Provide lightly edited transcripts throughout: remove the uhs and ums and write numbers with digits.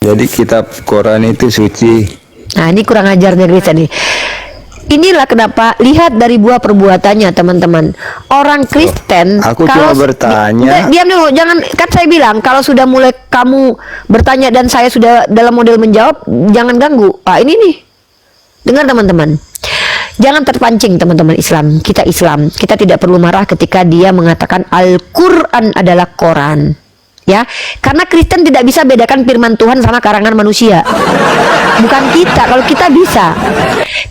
Jadi kitab Quran itu suci. Nah, ini kurang ajar dari Kristen nih. Inilah kenapa, lihat dari buah perbuatannya, teman-teman. Orang Kristen, Aku cuma bertanya. diam dulu, jangan, kan saya bilang kalau sudah mulai kamu bertanya dan saya sudah dalam model menjawab, jangan ganggu. Ini nih, dengar teman-teman. Jangan terpancing teman-teman Islam. Kita tidak perlu marah ketika dia mengatakan Al-Quran adalah Quran. Ya, karena Kristen tidak bisa bedakan firman Tuhan sama karangan manusia. Bukan kita, kalau kita bisa.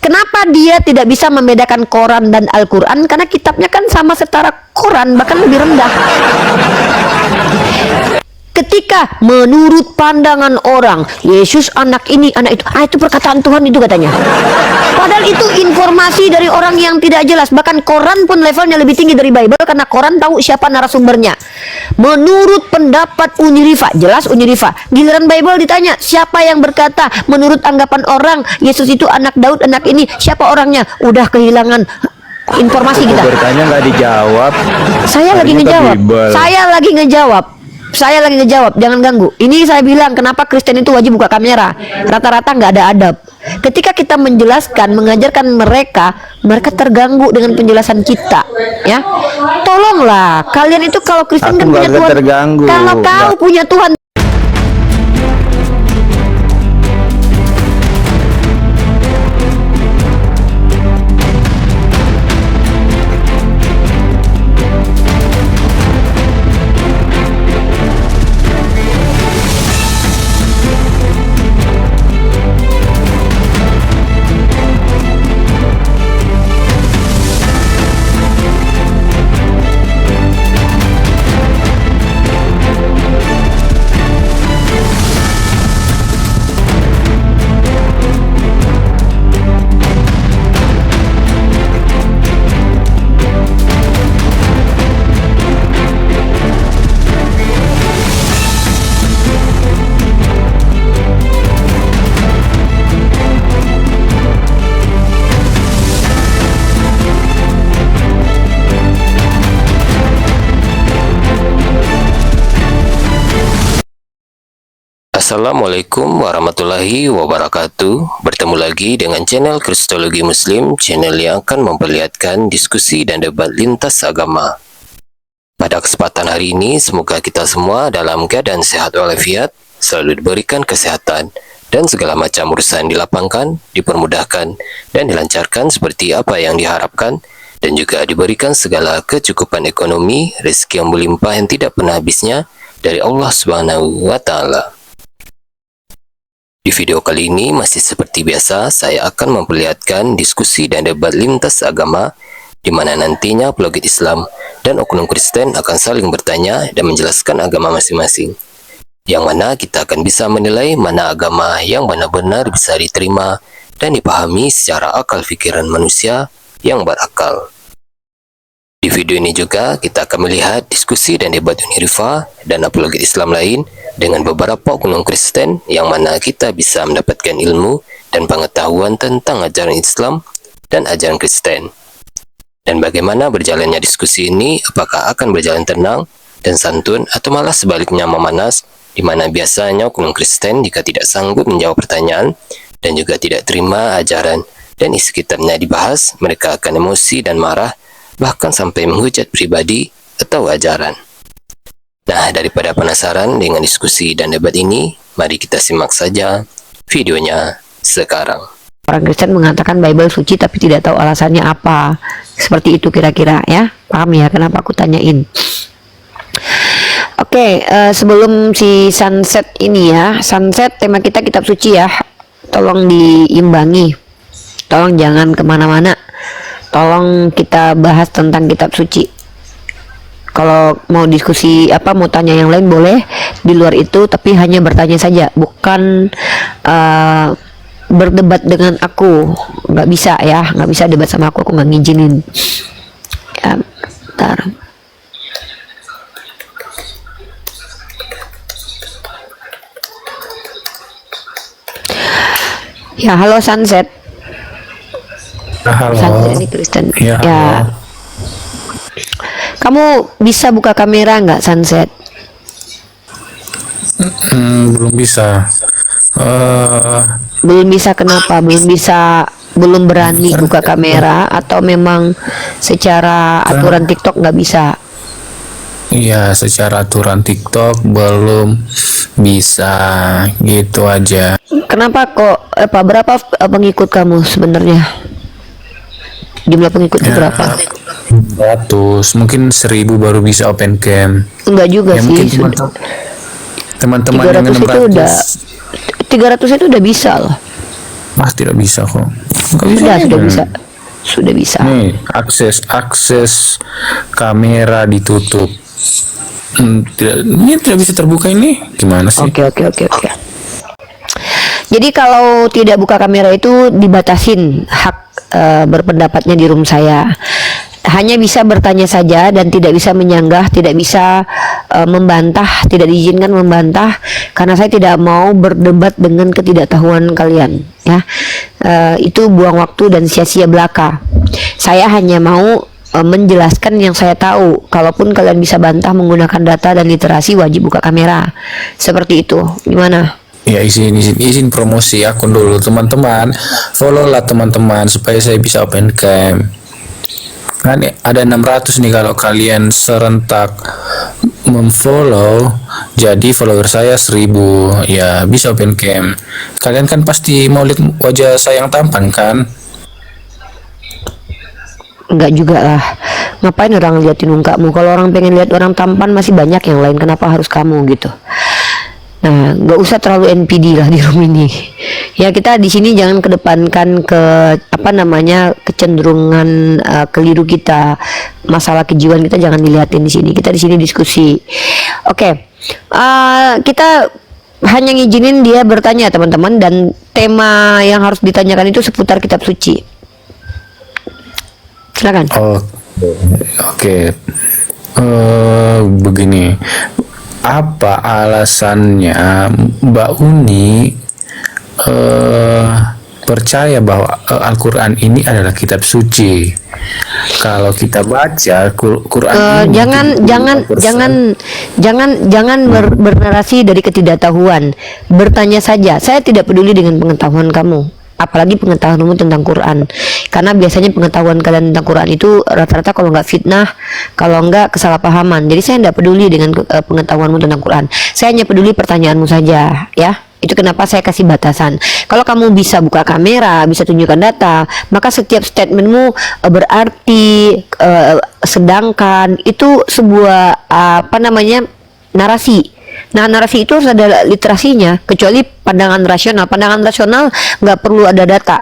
Kenapa dia tidak bisa membedakan Quran dan Al-Quran? Karena kitabnya kan sama setara Quran, bahkan lebih rendah. Ketika menurut pandangan orang Yesus anak ini, anak itu, itu perkataan Tuhan itu katanya. Padahal itu informasi dari orang yang tidak jelas. Bahkan Quran pun levelnya lebih tinggi dari Bible, karena Quran tahu siapa narasumbernya. Menurut pendapat Unirifa, jelas Unirifa. Giliran Bible ditanya siapa yang berkata menurut anggapan orang Yesus itu anak Daud, anak ini, siapa orangnya? Udah kehilangan informasi kita. Bertanya nggak dijawab. Saya lagi ngejawab. Jangan ganggu. Ini saya bilang kenapa Kristen itu wajib buka kamera. Rata-rata nggak ada adab. Ketika kita menjelaskan, mengajarkan mereka terganggu dengan penjelasan kita. Ya, tolonglah kalian itu, kalau Kristen kan punya Tuhan. Terganggu. Kalau kau punya Tuhan. Assalamualaikum warahmatullahi wabarakatuh. Bertemu lagi dengan channel Kristologi Muslim, channel yang akan memperlihatkan diskusi dan debat lintas agama. Pada kesempatan hari ini, semoga kita semua dalam keadaan sehat walafiat, selalu diberikan kesehatan, dan segala macam urusan dilapangkan, dipermudahkan, dan dilancarkan seperti apa yang diharapkan, dan juga diberikan segala kecukupan ekonomi, rezeki yang berlimpah yang tidak pernah habisnya dari Allah Subhanahu wa Ta'ala. Di video kali ini masih seperti biasa, saya akan memperlihatkan diskusi dan debat lintas agama, di mana nantinya apologet Islam dan oknum Kristen akan saling bertanya dan menjelaskan agama masing-masing. Yang mana kita akan bisa menilai mana agama yang benar-benar bisa diterima dan dipahami secara akal pikiran manusia yang berakal. Di video ini juga kita akan melihat diskusi dan debat Unirifa dan apologet Islam lain dengan beberapa oknum Kristen, yang mana kita bisa mendapatkan ilmu dan pengetahuan tentang ajaran Islam dan ajaran Kristen. Dan bagaimana berjalannya diskusi ini, apakah akan berjalan tenang dan santun atau malah sebaliknya memanas, di mana biasanya oknum Kristen jika tidak sanggup menjawab pertanyaan dan juga tidak terima ajaran dan isi kitabnya dibahas, mereka akan emosi dan marah, bahkan sampai menghujat pribadi atau ajaran. Nah, daripada penasaran dengan diskusi dan debat ini, mari kita simak saja videonya sekarang. Orang Kristen mengatakan Bible suci tapi tidak tahu alasannya apa. Seperti itu kira-kira ya. Paham ya kenapa aku tanyain. Oke, sebelum si sunset ini ya. Sunset tema kita kitab suci ya. Tolong diimbangi. Tolong jangan kemana-mana. Tolong kita bahas tentang kitab suci. Kalau mau diskusi mau tanya yang lain boleh di luar itu, tapi hanya bertanya saja, bukan berdebat dengan aku. Nggak bisa ya, nggak bisa debat sama aku nggak ngizinin ya. Bentar. Ya, halo Sunset. Halo. Sunset ini Kristen Ya, ya. Kamu bisa buka kamera nggak, Sunset? Belum bisa. Eh, Belum bisa kenapa? Belum berani buka kamera atau memang secara aturan TikTok nggak bisa? Iya, secara aturan TikTok belum bisa, gitu aja. Kenapa kok berapa pengikut kamu sebenarnya? Jumlah pengikutnya Ya, berapa? 100, mungkin 1000 baru bisa open cam. Enggak juga Ya sih. mungkin teman-teman yang 300 itu udah 600 300 itu udah bisa loh. tidak bisa kok. Nggak bisa. Sudah bisa. Sudah bisa. Nih, akses kamera ditutup. Ini tidak bisa terbuka ini. Gimana sih? Oke. Jadi kalau tidak buka kamera itu dibatasin hak berpendapatnya di room saya. Hanya bisa bertanya saja dan tidak bisa menyanggah, tidak bisa membantah, tidak diizinkan membantah karena saya tidak mau berdebat dengan ketidaktahuan kalian, ya. Itu buang waktu dan sia-sia belaka. Saya hanya mau menjelaskan yang saya tahu. Kalaupun kalian bisa bantah menggunakan data dan literasi, wajib buka kamera. Seperti itu. Gimana? Ya, izin promosi akun dulu teman-teman. Follow lah teman-teman supaya saya bisa open cam. Kan ada 600 nih kalau kalian serentak memfollow, jadi follower saya 1000, ya bisa open cam. Kalian kan pasti mau lihat wajah saya yang tampan kan? Enggak juga lah. Ngapain orang liatin mukamu? Kalau orang pengen lihat orang tampan masih banyak yang lain. Kenapa harus kamu gitu? Nah, nggak usah terlalu NPD lah di room ini. Ya, kita di sini jangan kedepankan kecenderungan keliru kita, masalah kejiwaan kita jangan dilihatin di sini. Kita di sini diskusi. Oke. Kita hanya ngizinin dia bertanya teman-teman, dan tema yang harus ditanyakan itu seputar kitab suci. Silakan. Oke. Begini. Apa alasannya Mbak Uni percaya bahwa Al-Quran ini adalah kitab suci? Kalau kita baca Quran ini jangan bernarasi dari ketidaktahuan. Bertanya saja. Saya tidak peduli dengan pengetahuan kamu, apalagi pengetahuanmu tentang Quran, karena biasanya pengetahuan kalian tentang Quran itu rata-rata kalau nggak fitnah, kalau nggak kesalahpahaman. Jadi saya tidak peduli dengan pengetahuanmu tentang Quran. Saya hanya peduli pertanyaanmu saja, ya. Itu kenapa saya kasih batasan. Kalau kamu bisa buka kamera, bisa tunjukkan data, maka setiap statementmu berarti, sedangkan itu sebuah narasi. Nah, narasi itu harus ada literasinya, kecuali pandangan rasional. Pandangan rasional nggak perlu ada data.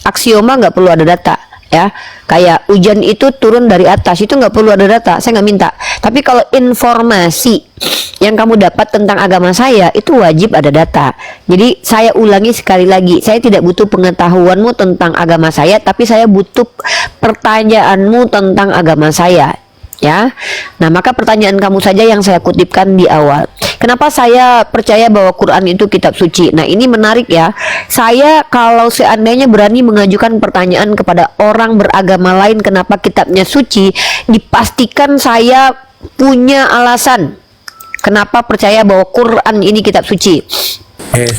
Aksioma nggak perlu ada data, ya. Kayak hujan itu turun dari atas, itu nggak perlu ada data, saya nggak minta. Tapi kalau informasi yang kamu dapat tentang agama saya, itu wajib ada data. Jadi saya ulangi sekali lagi, saya tidak butuh pengetahuanmu tentang agama saya, tapi saya butuh pertanyaanmu tentang agama saya, ya. Nah, maka pertanyaan kamu saja yang saya kutipkan di awal. Kenapa saya percaya bahwa Quran itu kitab suci? Nah, ini menarik ya. Saya kalau seandainya berani mengajukan pertanyaan kepada orang beragama lain kenapa kitabnya suci, dipastikan saya punya alasan kenapa percaya bahwa Quran ini kitab suci.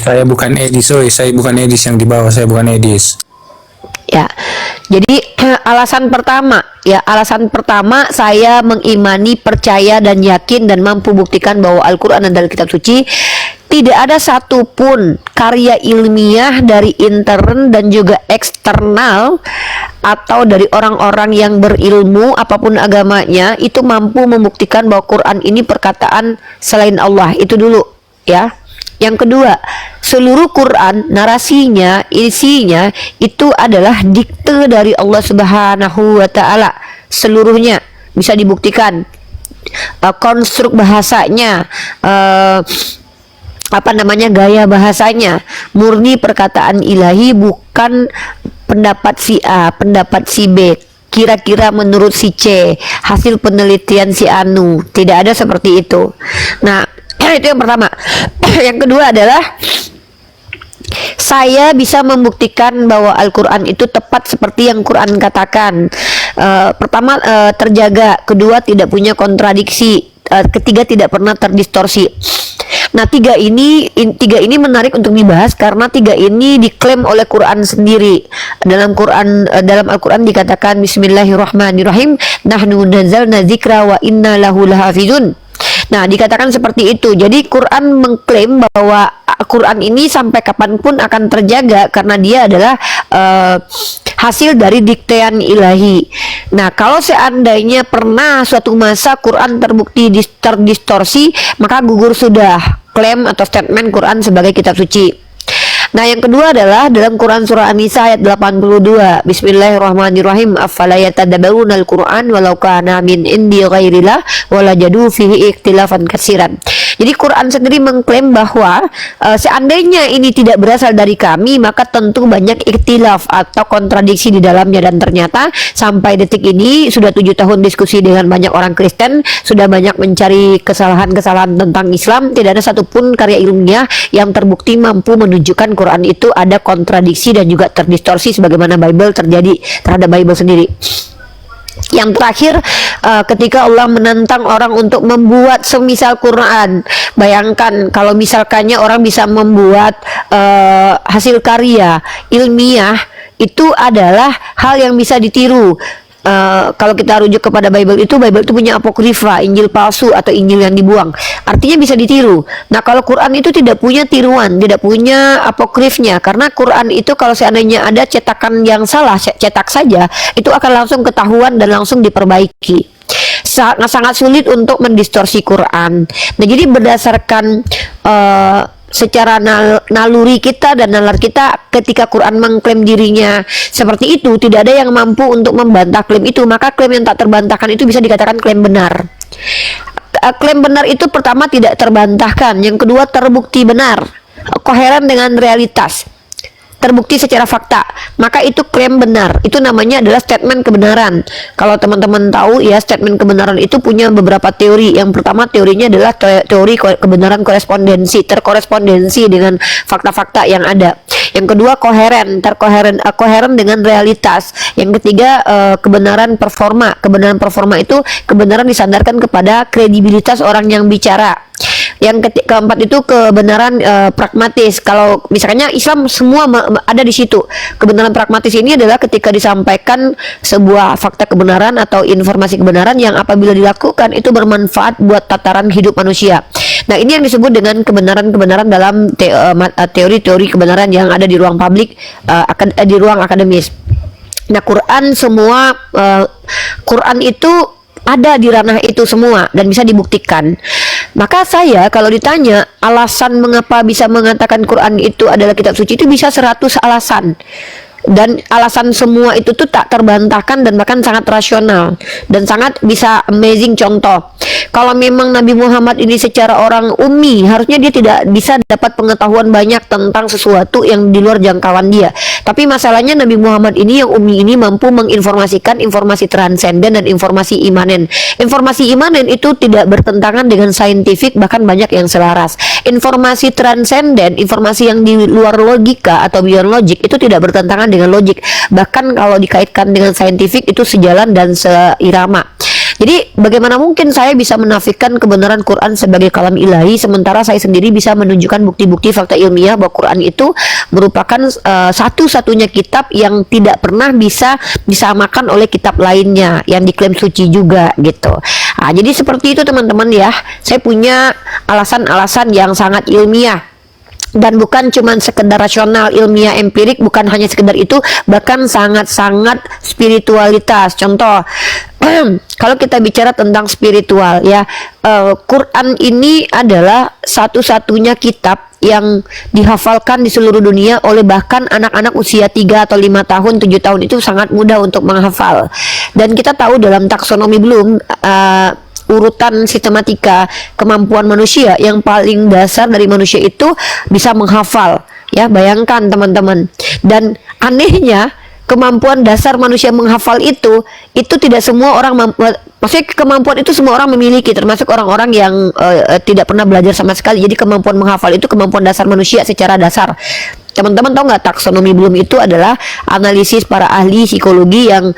Saya bukan Edis, saya bukan Edis yang di bawah, saya bukan Edis. Ya, jadi alasan pertama saya mengimani, percaya dan yakin dan mampu buktikan bahwa Al-Quran adalah kitab suci. Tidak ada satupun karya ilmiah dari intern dan juga eksternal atau dari orang-orang yang berilmu apapun agamanya itu mampu membuktikan bahwa Quran ini perkataan selain Allah. Itu dulu, ya. Yang kedua, seluruh Quran, narasinya, isinya itu adalah dikte dari Allah Subhanahu wa Ta'ala. Seluruhnya bisa dibuktikan. Konstruk bahasanya, gaya bahasanya, murni perkataan ilahi, bukan pendapat si A, pendapat si B, kira-kira menurut si C, hasil penelitian si Anu. Tidak ada seperti itu. Nah, itu yang pertama. Yang kedua adalah saya bisa membuktikan bahwa Al-Quran itu tepat seperti yang Quran katakan. Pertama, terjaga. Kedua, tidak punya kontradiksi. Ketiga, tidak pernah terdistorsi. Nah, tiga ini menarik untuk dibahas karena tiga ini diklaim oleh Quran sendiri. Dalam Al-Quran dikatakan Bismillahirrahmanirrahim, nahnu nazzalna dzikra wa inna lahu lahafizun. Nah, dikatakan seperti itu. Jadi Quran mengklaim bahwa Quran ini sampai kapanpun akan terjaga karena dia adalah hasil dari diktean ilahi. Nah, kalau seandainya pernah suatu masa Quran terbukti terdistorsi, maka gugur sudah klaim atau statement Quran sebagai kitab suci. Nah, yang kedua adalah dalam Quran surah An-Nisa ayat 82. Bismillahirrahmanirrahim. Afala yatadabbaruna al-Qur'an walau kana min indi ghairillah walajadu fihi ikhtilafan katsiran. Jadi Quran sendiri mengklaim bahwa seandainya ini tidak berasal dari kami, maka tentu banyak ikhtilaf atau kontradiksi di dalamnya. Dan ternyata sampai detik ini sudah 7 tahun diskusi dengan banyak orang Kristen, sudah banyak mencari kesalahan-kesalahan tentang Islam, tidak ada satupun karya ilmiah yang terbukti mampu menunjukkan Quran itu ada kontradiksi dan juga terdistorsi sebagaimana Bible terjadi terhadap Bible sendiri. Yang terakhir, ketika Allah menantang orang untuk membuat semisal Quran. Bayangkan kalau misalkannya orang bisa membuat hasil karya ilmiah, itu adalah hal yang bisa ditiru. Kalau kita rujuk kepada Bible itu punya apokrifa, Injil palsu atau Injil yang dibuang. Artinya bisa ditiru. Nah, kalau Quran itu tidak punya tiruan, tidak punya apokrifnya, karena Quran itu kalau seandainya ada cetakan yang salah, cetak saja, itu akan langsung ketahuan dan langsung diperbaiki. Sangat sulit untuk mendistorsi Quran. Nah, jadi berdasarkan secara naluri kita dan nalar kita, ketika Quran mengklaim dirinya seperti itu, tidak ada yang mampu untuk membantah klaim itu, maka klaim yang tak terbantahkan itu bisa dikatakan klaim benar. Klaim benar itu pertama tidak terbantahkan, yang kedua terbukti benar, koheren dengan realitas, terbukti secara fakta, maka itu klaim benar. Itu namanya adalah statement kebenaran. Kalau teman-teman tahu ya, statement kebenaran itu punya beberapa teori. Yang pertama teorinya adalah teori kebenaran korespondensi, terkorespondensi dengan fakta-fakta yang ada. Yang kedua koheren dengan realitas. Yang ketiga kebenaran performa. Kebenaran performa itu kebenaran disandarkan kepada kredibilitas orang yang bicara. Yang keempat itu kebenaran pragmatis. Kalau misalnya Islam semua ada di situ. Kebenaran pragmatis ini adalah ketika disampaikan sebuah fakta kebenaran atau informasi kebenaran yang apabila dilakukan itu bermanfaat buat tataran hidup manusia. Nah, ini yang disebut dengan kebenaran-kebenaran dalam teori-teori kebenaran yang ada di ruang publik, di ruang akademis. Nah, Quran itu ada di ranah itu semua dan bisa dibuktikan. Maka saya kalau ditanya alasan mengapa bisa mengatakan Quran itu adalah kitab suci, itu bisa 100 alasan. Dan alasan semua itu tuh tak terbantahkan dan bahkan sangat rasional dan sangat bisa amazing. Contoh, kalau memang Nabi Muhammad ini secara orang ummi, harusnya dia tidak bisa dapat pengetahuan banyak tentang sesuatu yang di luar jangkauan dia. Tapi masalahnya Nabi Muhammad ini yang ummi ini mampu menginformasikan informasi transenden dan informasi imanen. Informasi imanen itu tidak bertentangan dengan saintifik, bahkan banyak yang selaras. Informasi transenden, informasi yang di luar logika atau beyond logic, itu tidak bertentangan dengan logik. Bahkan kalau dikaitkan dengan saintifik itu sejalan dan seirama. Jadi bagaimana mungkin saya bisa menafikan kebenaran Quran sebagai kalam ilahi, sementara saya sendiri bisa menunjukkan bukti-bukti fakta ilmiah bahwa Quran itu merupakan satu-satunya kitab yang tidak pernah bisa disamakan oleh kitab lainnya yang diklaim suci juga gitu. Nah, jadi seperti itu teman-teman ya. Saya punya alasan-alasan yang sangat ilmiah. Dan bukan cuma sekedar rasional, ilmiah, empirik, bukan hanya sekedar itu, bahkan sangat-sangat spiritualitas. Contoh, kalau kita bicara tentang spiritual ya, Quran ini adalah satu-satunya kitab yang dihafalkan di seluruh dunia oleh bahkan anak-anak usia 3 atau 5 tahun, 7 tahun itu sangat mudah untuk menghafal. Dan kita tahu dalam taksonomi Bloom, urutan sistematika kemampuan manusia yang paling dasar dari manusia itu bisa menghafal ya, bayangkan teman-teman. Dan anehnya kemampuan dasar manusia menghafal itu tidak semua orang maksudnya kemampuan itu semua orang memiliki, termasuk orang-orang yang tidak pernah belajar sama sekali. Jadi kemampuan menghafal itu kemampuan dasar manusia secara dasar. Teman-teman tahu nggak, taksonomi Bloom itu adalah analisis para ahli psikologi yang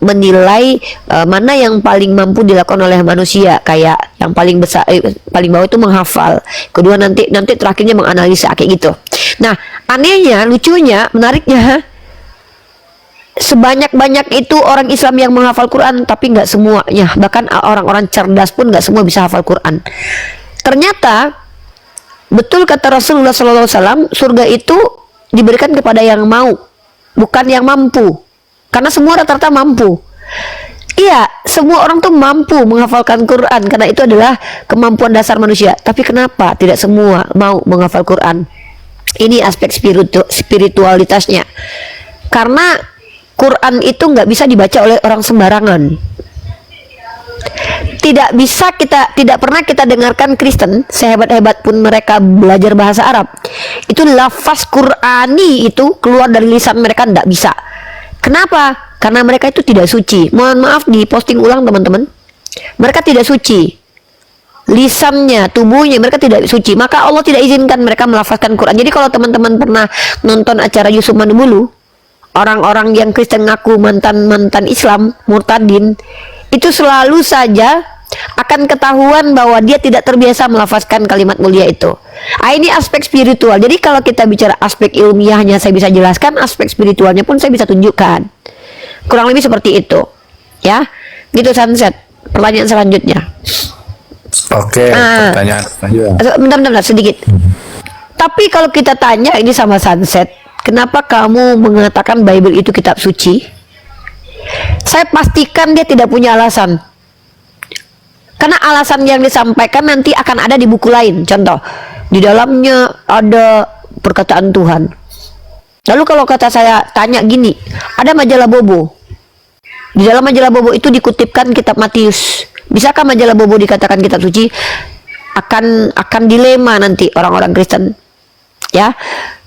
menilai mana yang paling mampu dilakukan oleh manusia, kayak Yang paling besar, paling bawah itu menghafal. Kedua nanti terakhirnya menganalisa kayak gitu. Nah, anehnya, lucunya, menariknya, sebanyak-banyak itu orang Islam yang menghafal Quran, tapi nggak semuanya. Bahkan orang-orang cerdas pun nggak semua bisa hafal Quran. Ternyata betul kata Rasulullah SAW, surga itu diberikan kepada yang mau, bukan yang mampu. Karena semua rata-rata mampu. Iya, semua orang tuh mampu menghafalkan Quran karena itu adalah kemampuan dasar manusia. Tapi kenapa tidak semua mau menghafal Quran? Ini aspek spiritualitasnya. Karena Quran itu nggak bisa dibaca oleh orang sembarangan. Tidak pernah kita dengarkan Kristen, sehebat-hebat pun mereka belajar bahasa Arab, itu lafaz Qurani itu keluar dari lisan mereka, nggak bisa. Kenapa? Karena mereka itu tidak suci. Mohon maaf di posting ulang teman-teman. Mereka tidak suci. Lisannya, tubuhnya mereka tidak suci. Maka Allah tidak izinkan mereka melafazkan Quran. Jadi kalau teman-teman pernah nonton acara Yusuf Manubulu, orang-orang yang Kristen ngaku mantan Islam, murtadin, itu selalu saja akan ketahuan bahwa dia tidak terbiasa melafazkan kalimat mulia itu. Ini aspek spiritual. Jadi kalau kita bicara aspek ilmiahnya saya bisa jelaskan, aspek spiritualnya pun saya bisa tunjukkan. Kurang lebih seperti itu, ya. Gitu Sunset. Pertanyaan selanjutnya. Oke, pertanyaan selanjutnya. Bentar, sedikit. Tapi kalau kita tanya ini sama Sunset, kenapa kamu mengatakan Bible itu kitab suci? Saya pastikan dia tidak punya alasan. Karena alasan yang disampaikan nanti akan ada di buku lain. Contoh, di dalamnya ada perkataan Tuhan. Lalu kalau kata saya tanya gini, ada majalah Bobo. Di dalam majalah Bobo itu dikutipkan kitab Matius. Bisakah majalah Bobo dikatakan kitab suci? Akan dilema nanti orang-orang Kristen. Ya.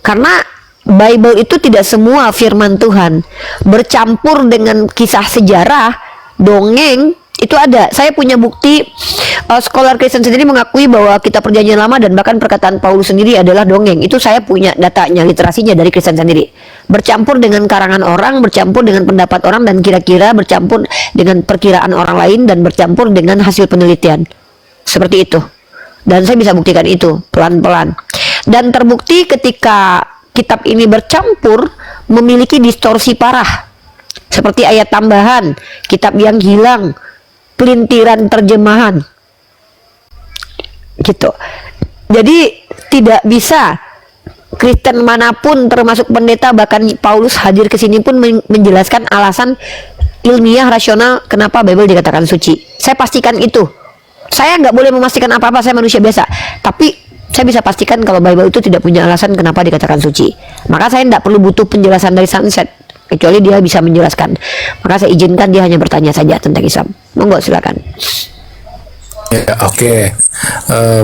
Karena Bible itu tidak semua firman Tuhan. Bercampur dengan kisah sejarah, dongeng, itu ada. Saya punya bukti, scholar Kristen sendiri mengakui bahwa kitab Perjanjian Lama dan bahkan perkataan Paulus sendiri adalah dongeng. Itu saya punya datanya, literasinya dari Kristen sendiri. Bercampur dengan karangan orang, bercampur dengan pendapat orang, dan kira-kira bercampur dengan perkiraan orang lain, dan bercampur dengan hasil penelitian. Seperti itu. Dan saya bisa buktikan itu pelan-pelan. Dan terbukti ketika kitab ini bercampur memiliki distorsi parah. Seperti ayat tambahan, kitab yang hilang, pelintiran terjemahan gitu. Jadi tidak bisa Kristen manapun termasuk pendeta bahkan Paulus hadir ke sini pun menjelaskan alasan ilmiah rasional kenapa Bible dikatakan suci. Saya pastikan itu. Saya nggak boleh memastikan apa-apa, saya manusia biasa. Tapi saya bisa pastikan kalau Bible itu tidak punya alasan kenapa dikatakan suci. Maka saya tidak perlu butuh penjelasan dari Sunset, kecuali dia bisa menjelaskan. Maka saya izinkan dia hanya bertanya saja tentang Islam. Monggo silakan. Ya, oke.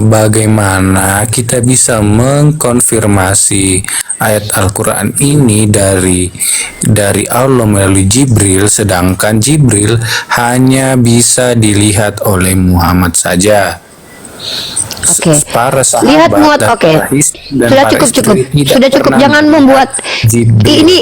Bagaimana kita bisa mengkonfirmasi ayat Al-Quran ini dari Allah melalui Jibril, sedangkan Jibril hanya bisa dilihat oleh Muhammad saja? Oke. Para sahabat Lihat muat. Oke. Sudah cukup. Jangan membuat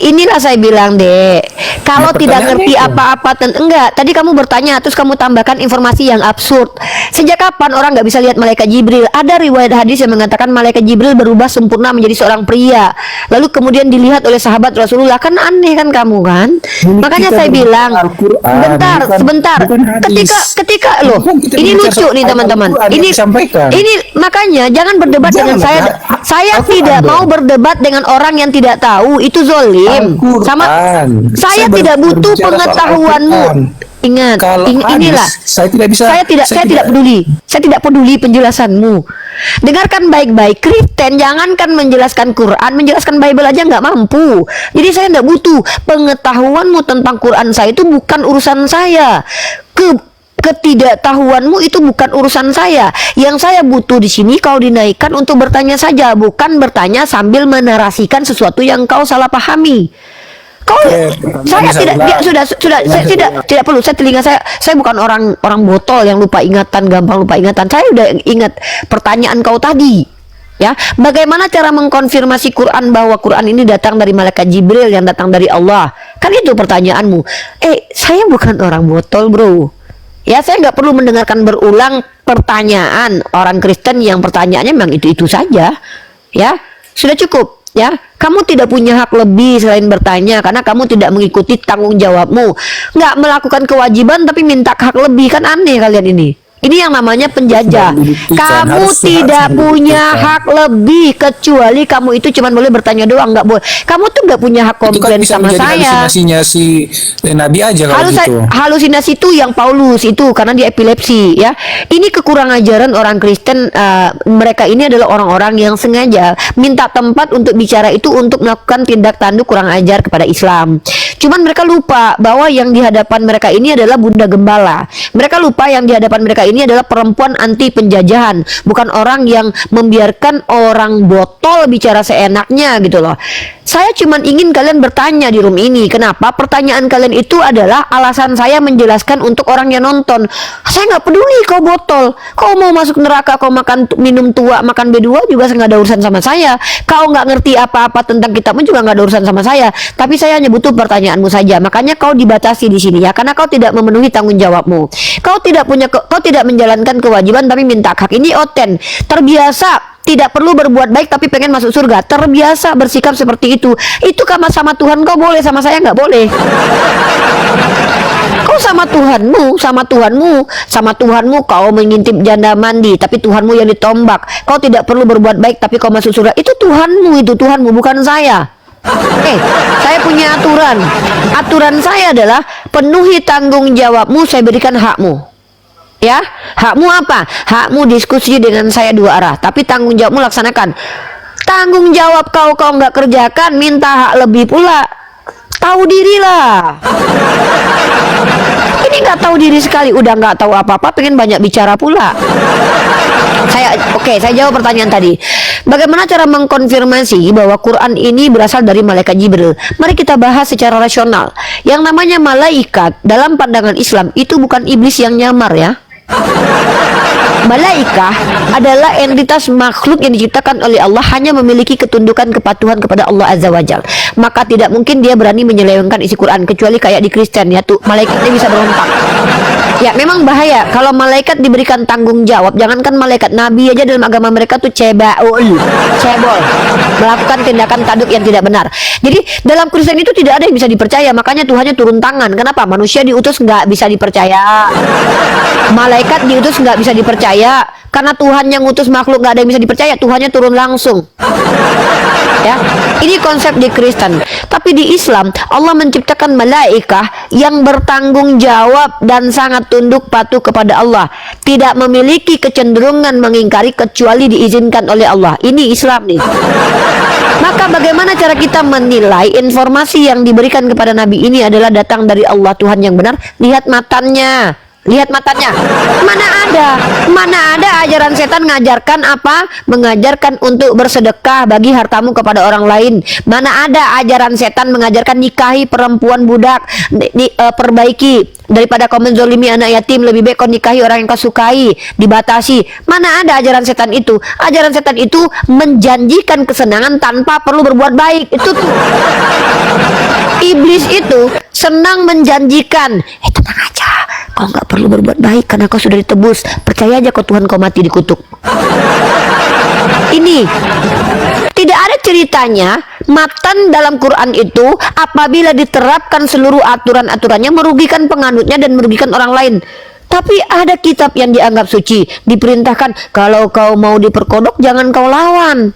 inilah saya bilang, Dek. Kalau tidak ngerti apa-apa enggak. Tadi kamu bertanya terus kamu tambahkan informasi yang absurd. Sejak kapan orang nggak bisa lihat malaikat Jibril? Ada riwayat hadis yang mengatakan malaikat Jibril berubah sempurna menjadi seorang pria. Lalu kemudian dilihat oleh sahabat Rasulullah. Kan aneh kan kamu kan? Makanya saya bilang, sebentar. Ketika loh, ini lucu nih teman-teman. Ini makanya jangan berdebat dengan saya. Saya tidak mau berdebat dengan orang yang tidak tahu, itu zolim. Sama saya tidak butuh pengetahuanmu. Ingat, inilah. Saya tidak peduli. Saya tidak peduli penjelasanmu. Dengarkan baik-baik. Kristen jangankan menjelaskan Quran, menjelaskan Bible aja nggak mampu. Jadi saya tidak butuh pengetahuanmu tentang Quran. Saya itu bukan urusan saya. Ketidaktahuanmu itu bukan urusan saya. Yang saya butuh di sini kau dinaikkan untuk bertanya saja, bukan bertanya sambil menarasikan sesuatu yang kau salah pahami. Saya tidak perlu. Saya bukan orang botol yang lupa ingatan, gampang lupa ingatan. Saya udah ingat pertanyaan kau tadi. Ya, bagaimana cara mengkonfirmasi Quran bahwa Quran ini datang dari malaikat Jibril yang datang dari Allah? Kan itu pertanyaanmu. Saya bukan orang botol, bro. Ya, saya nggak perlu mendengarkan berulang pertanyaan orang Kristen yang pertanyaannya memang itu saja. Ya, sudah cukup. Ya, kamu tidak punya hak lebih selain bertanya karena kamu tidak mengikuti tanggung jawabmu. Nggak melakukan kewajiban tapi minta hak lebih, kan aneh kalian ini. Ini yang namanya penjajah. Kamu tidak punya hak lebih kecuali kamu itu cuma boleh bertanya doang, nggak boleh. Kamu tuh nggak punya hak komplain sama saya. Halusinasinya si Nabi aja kalau gitu. Halusinasi itu yang Paulus itu karena dia epilepsi ya. Ini kekurangan ajaran orang Kristen. Mereka ini adalah orang-orang yang sengaja minta tempat untuk bicara itu untuk melakukan tindak tanduk kurang ajar kepada Islam. Cuman mereka lupa bahwa yang di hadapan mereka ini adalah Bunda Gembala. Mereka lupa yang di hadapan mereka ini adalah perempuan anti penjajahan, bukan orang yang membiarkan orang botol bicara seenaknya gitu loh. Saya cuma ingin kalian bertanya di room ini, kenapa pertanyaan kalian itu adalah alasan saya menjelaskan untuk orang yang nonton. Saya nggak peduli kau botol, kau mau masuk neraka, kau makan minum tua, makan B2 juga nggak ada urusan sama saya. Kau nggak ngerti apa-apa tentang kitabmu juga nggak ada urusan sama saya. Tapi saya hanya butuh pertanyaanmu saja. Makanya kau dibatasi di sini ya, karena kau tidak memenuhi tanggung jawabmu. Kau tidak menjalankan kewajiban tapi minta hak. Ini oten, terbiasa. Tidak perlu berbuat baik tapi pengen masuk surga. Terbiasa bersikap seperti itu. Itu sama Tuhan kau boleh, sama saya nggak boleh. Kau sama Tuhanmu kau mengintip janda mandi tapi Tuhanmu yang ditombak. Kau tidak perlu berbuat baik tapi kau masuk surga. Itu Tuhanmu, bukan saya. Saya punya aturan. Aturan saya adalah penuhi tanggung jawabmu, saya berikan hakmu. Ya, hakmu apa? Hakmu diskusi dengan saya 2 arah, tapi tanggung jawabmu laksanakan. Tanggung jawab kau nggak kerjakan, minta hak lebih pula. Tahu dirilah. Ini nggak tahu diri sekali, udah nggak tahu apa-apa, pengen banyak bicara pula. Saya jawab pertanyaan tadi. Bagaimana cara mengkonfirmasi bahwa Quran ini berasal dari malaikat Jibril? Mari kita bahas secara rasional. Yang namanya malaikat dalam pandangan Islam itu bukan iblis yang nyamar ya. Malaikah adalah entitas makhluk yang diciptakan oleh Allah, hanya memiliki ketundukan kepatuhan kepada Allah Azza wa Jal. Maka tidak mungkin dia berani menyelewengkan isi Quran, kecuali kayak di Kristen ya, tuh malaikatnya bisa berontak. Ya memang bahaya kalau malaikat diberikan tanggung jawab. Jangankan malaikat, nabi aja dalam agama mereka tuh cebol, melakukan tindakan tanduk yang tidak benar. Jadi dalam Kristen itu tidak ada yang bisa dipercaya. Makanya Tuhannya turun tangan. Kenapa? Manusia diutus nggak bisa dipercaya. Malaikat diutus nggak bisa dipercaya. Karena Tuhan yang ngutus makhluk nggak ada yang bisa dipercaya. Tuhannya turun langsung. Ya, ini konsep di Kristen. Tapi di Islam Allah menciptakan malaikah yang bertanggung jawab dan sangat tunduk patuh kepada Allah, tidak memiliki kecenderungan mengingkari kecuali diizinkan oleh Allah. Ini Islam nih. Maka bagaimana cara kita menilai informasi yang diberikan kepada Nabi ini adalah datang dari Allah Tuhan yang benar? Lihat matanya. Lihat matanya. Mana ada ajaran setan mengajarkan apa? Mengajarkan untuk bersedekah, bagi hartamu kepada orang lain. Mana ada ajaran setan mengajarkan nikahi perempuan budak, perbaiki daripada kau menzolimi anak yatim, lebih baik kau nikahi orang yang kau sukai, dibatasi. Mana ada ajaran setan itu? Ajaran setan itu menjanjikan kesenangan tanpa perlu berbuat baik. Itu tuh. Iblis itu senang menjanjikan, tenang aja, kau nggak perlu berbuat baik karena kau sudah ditebus. Percaya aja kau Tuhan kau mati dikutuk. Ini tidak ada ceritanya matan dalam Quran itu apabila diterapkan seluruh aturan-aturannya merugikan penganutnya dan merugikan orang lain. Tapi ada kitab yang dianggap suci, diperintahkan kalau kau mau diperkodok jangan kau lawan.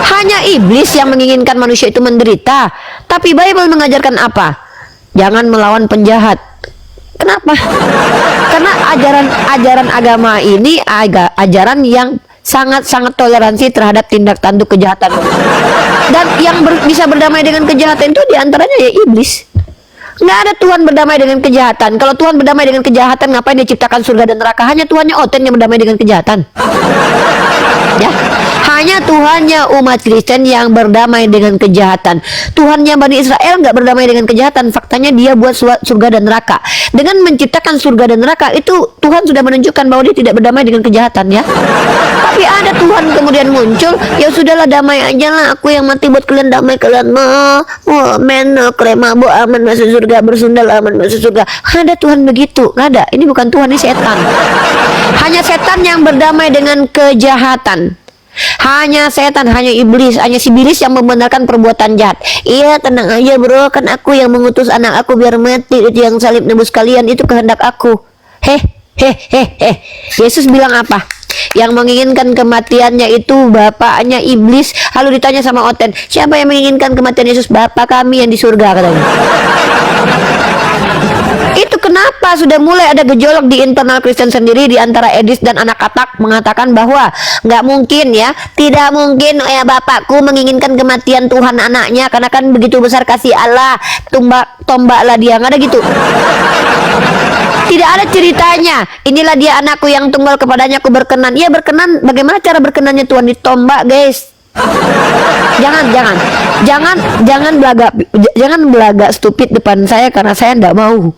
Hanya iblis yang menginginkan manusia itu menderita. Tapi Bible mengajarkan apa? Jangan melawan penjahat. Kenapa? Karena ajaran agama ini ajaran yang sangat-sangat toleransi terhadap tindak tanduk kejahatan. Dan yang bisa berdamai dengan kejahatan itu diantaranya ya iblis. Nggak ada Tuhan berdamai dengan kejahatan. Kalau Tuhan berdamai dengan kejahatan, ngapain dia ciptakan surga dan neraka? Hanya Tuhannya Oten yang berdamai dengan kejahatan. Ya, hanya Tuhannya umat Kristen yang berdamai dengan kejahatan. Tuhannya Bani Israel nggak berdamai dengan kejahatan. Faktanya dia buat surga dan neraka. Dengan menciptakan surga dan neraka itu Tuhan sudah menunjukkan bahwa dia tidak berdamai dengan kejahatan ya. Tapi Tapi ada Tuhan kemudian muncul, ya sudahlah damai aja lah, aku yang mati buat kalian, damai kalian mah, krema bo aman masuk surga, bersundal aman masuk surga. Ada Tuhan begitu? Nggak ada. Ini bukan Tuhan, ini setan. Hanya setan yang berdamai dengan kejahatan. Hanya setan, hanya iblis, hanya si iblis yang membenarkan perbuatan jahat. Iya, tenang aja bro, kan aku yang mengutus anak aku biar mati, itu yang salib nebus kalian, itu kehendak aku. Yesus bilang apa? Yang menginginkan kematiannya itu bapaknya iblis. Lalu ditanya sama Oten, siapa yang menginginkan kematian Yesus? Bapak kami yang di surga, katanya. Itu kenapa sudah mulai ada gejolak di internal Kristen sendiri, di antara Edis dan anak katak mengatakan bahwa nggak mungkin ya, tidak mungkin ya bapakku menginginkan kematian Tuhan anaknya, karena kan begitu besar kasih Allah, tombaklah dia, nggak ada gitu. Tidak ada ceritanya. Inilah dia anakku yang tunggal, kepadanya aku berkenan. Ia berkenan. Bagaimana cara berkenannya Tuhan? Ditombak, guys. Jangan belaga stupid depan saya, karena saya tidak mau.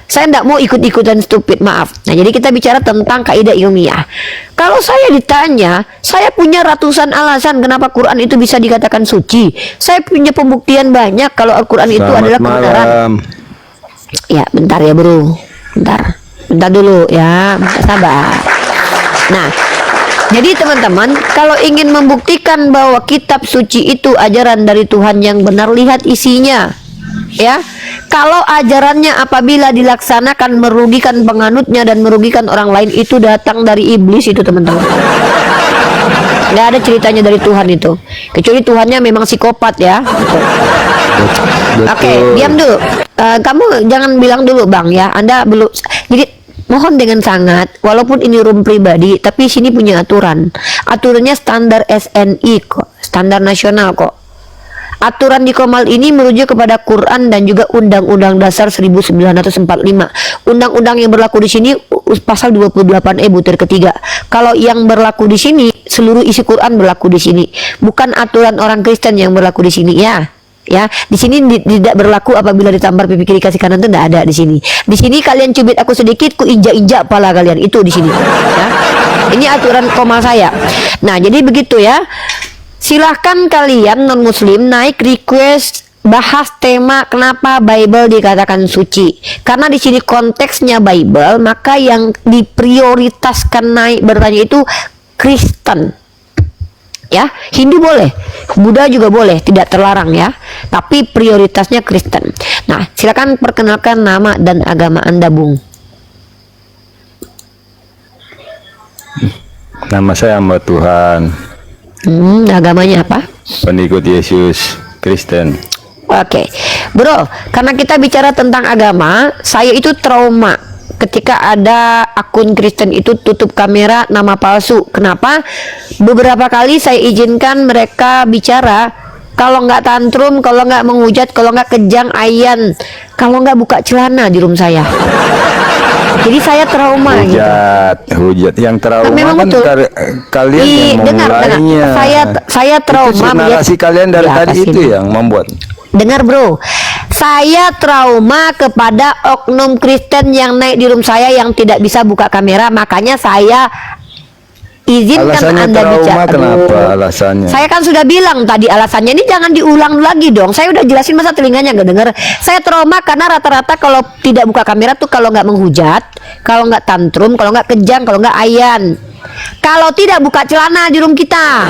Saya tidak mau ikut-ikutan stupid, maaf. Nah, jadi kita bicara tentang kaidah ilmiah. Kalau saya ditanya, saya punya ratusan alasan kenapa Quran itu bisa dikatakan suci. Saya punya pembuktian banyak kalau Al-Quran itu adalah kebenaran. Ya, bentar ya bro. Bentar dulu ya, sabar. Nah, jadi teman-teman, kalau ingin membuktikan bahwa kitab suci itu ajaran dari Tuhan yang benar, lihat isinya. Ya, kalau ajarannya apabila dilaksanakan merugikan penganutnya dan merugikan orang lain, itu datang dari iblis itu teman-teman. Nggak ada ceritanya dari Tuhan itu, kecuali Tuhannya memang psikopat ya. Oke, diam dulu. Kamu jangan bilang dulu bang ya, Anda belum. Jadi mohon dengan sangat, walaupun ini room pribadi, tapi sini punya aturan. Aturannya standar SNI kok, standar nasional kok. Aturan di Komal ini merujuk kepada Quran dan juga Undang-Undang Dasar 1945. Undang-undang yang berlaku di sini pasal 28E butir ketiga. Kalau yang berlaku di sini, seluruh isi Quran berlaku di sini. Bukan aturan orang Kristen yang berlaku di sini ya. Ya, di sini tidak berlaku apabila ditampar pipi kiri kasih kanan, itu tidak ada di sini. Di sini kalian cubit aku sedikit, ku injak-injak pala kalian, itu di sini. Ya. Ini aturan Komal saya. Nah, jadi begitu ya. Silahkan kalian non muslim naik request bahas tema kenapa Bible dikatakan suci. Karena di sini konteksnya Bible, maka yang diprioritaskan naik bertanya itu Kristen. Ya, Hindu boleh, Buddha juga boleh, tidak terlarang ya. Tapi prioritasnya Kristen. Nah, silakan perkenalkan nama dan agama Anda, Bung. Nama saya hamba Tuhan. Agamanya apa? Pengikut Yesus, Kristen. Oke, bro, karena kita bicara tentang agama, saya itu trauma ketika ada akun Kristen itu tutup kamera, nama palsu. Kenapa? Beberapa kali saya izinkan mereka bicara, kalau nggak tantrum, kalau nggak menghujat, kalau nggak kejang ayan, kalau nggak buka celana di room saya. Jadi saya trauma Hujat yang trauma memang kan betul. Dengar. Kalian yang memulainya. Saya trauma itu narasi kalian dari tadi itu yang membuat. Dengar bro, saya trauma kepada oknum Kristen yang naik di room saya yang tidak bisa buka kamera. Makanya saya izinkan alasannya Anda trauma, bicara. kenapa alasannya? Saya kan sudah bilang tadi alasannya, ini jangan diulang lagi dong. Saya udah jelasin, masa telinganya nggak dengar. Saya trauma karena rata-rata kalau tidak buka kamera tuh kalau nggak menghujat, kalau nggak tantrum, kalau nggak kejang, kalau nggak ayan, kalau tidak buka celana di room kita.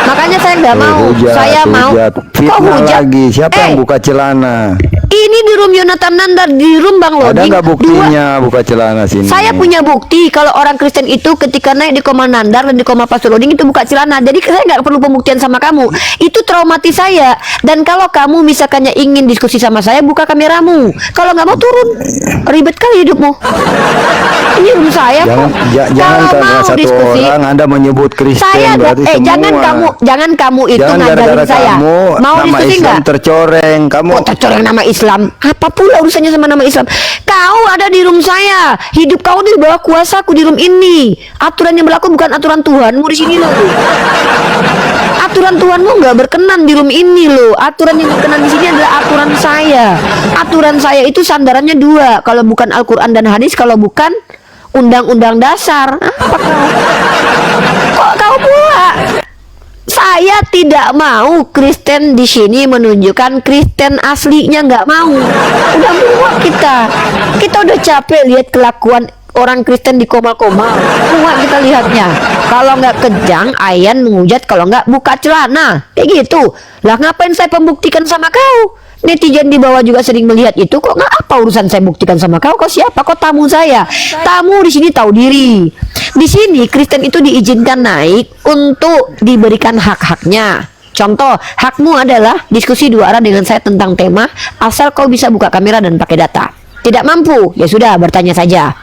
Makanya saya nggak mau. Saya mau. Kok hujat lagi? Siapa yang buka celana? Ini di room Yonatan Nandar, di room Bang Loding. Ada nggak buktinya buka celana sini? Saya punya bukti kalau orang Kristen itu ketika naik di Komal Nandar dan di Komal Pastor Loding itu buka celana. Jadi saya nggak perlu pembuktian sama kamu. Itu traumatis saya. Dan kalau kamu misalkannya ingin diskusi sama saya, buka kameramu. Kalau nggak mau turun, ribet kali hidupmu. Ini room saya kok. Jangan Kalau karena mau satu diskusi, orang Anda menyebut Kristen saya berarti semua. jangan kamu itu Jangan ngajarin gara-gara saya. kamu Mau nama diskusi Islam nggak? tercoreng. Kamu Oh, tercoreng nama Islam. Apa pula urusannya sama nama Islam? Kau ada di room saya. Hidup kau di bawah kuasaku di room ini. Aturan yang berlaku bukan aturan Tuhanmu di sini loh. Aturan Tuhanmu nggak berkenan di room ini loh. Aturan yang berkenan di sini adalah aturan saya. Aturan saya itu sandarannya dua. Kalau bukan Al-Quran dan hadis, kalau bukan undang-undang dasar. Apa kau? Kok kau pula? Saya tidak mau Kristen di sini menunjukkan Kristen aslinya, nggak mau. Udah muak kita. Kita udah capek lihat kelakuan orang Kristen di koma-koma. Muak kita lihatnya. Kalau nggak kejang, ayan menghujat, kalau nggak buka celana. Kayak gitu. Lah ngapain saya pembuktikan sama kau? Netizen di bawah juga sering melihat itu. Kok nggak apa urusan saya buktikan sama kau? Kau siapa? Kau tamu saya. Tamu di sini tahu diri. Di sini Kristen itu diizinkan naik untuk diberikan hak-haknya. Contoh, hakmu adalah diskusi dua arah dengan saya tentang tema, asal kau bisa buka kamera dan pakai data. Tidak mampu, ya sudah, bertanya saja.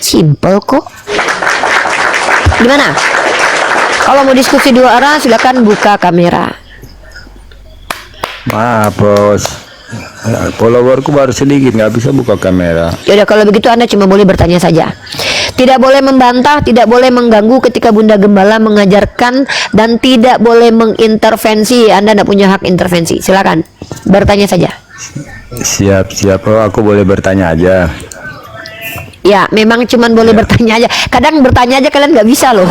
Simple kok. Gimana? Kalau mau diskusi dua arah, silakan buka kamera. Maaf bos, followerku baru sedikit, nggak bisa buka kamera. Yaudah, kalau begitu Anda cuma boleh bertanya saja. Tidak boleh membantah, tidak boleh mengganggu ketika Bunda Gembala mengajarkan, dan tidak boleh mengintervensi. Anda tidak punya hak intervensi. Silakan bertanya saja. Siap. Oh, aku boleh bertanya aja. Ya, memang cuman boleh bertanya aja. Kadang bertanya aja kalian nggak bisa loh.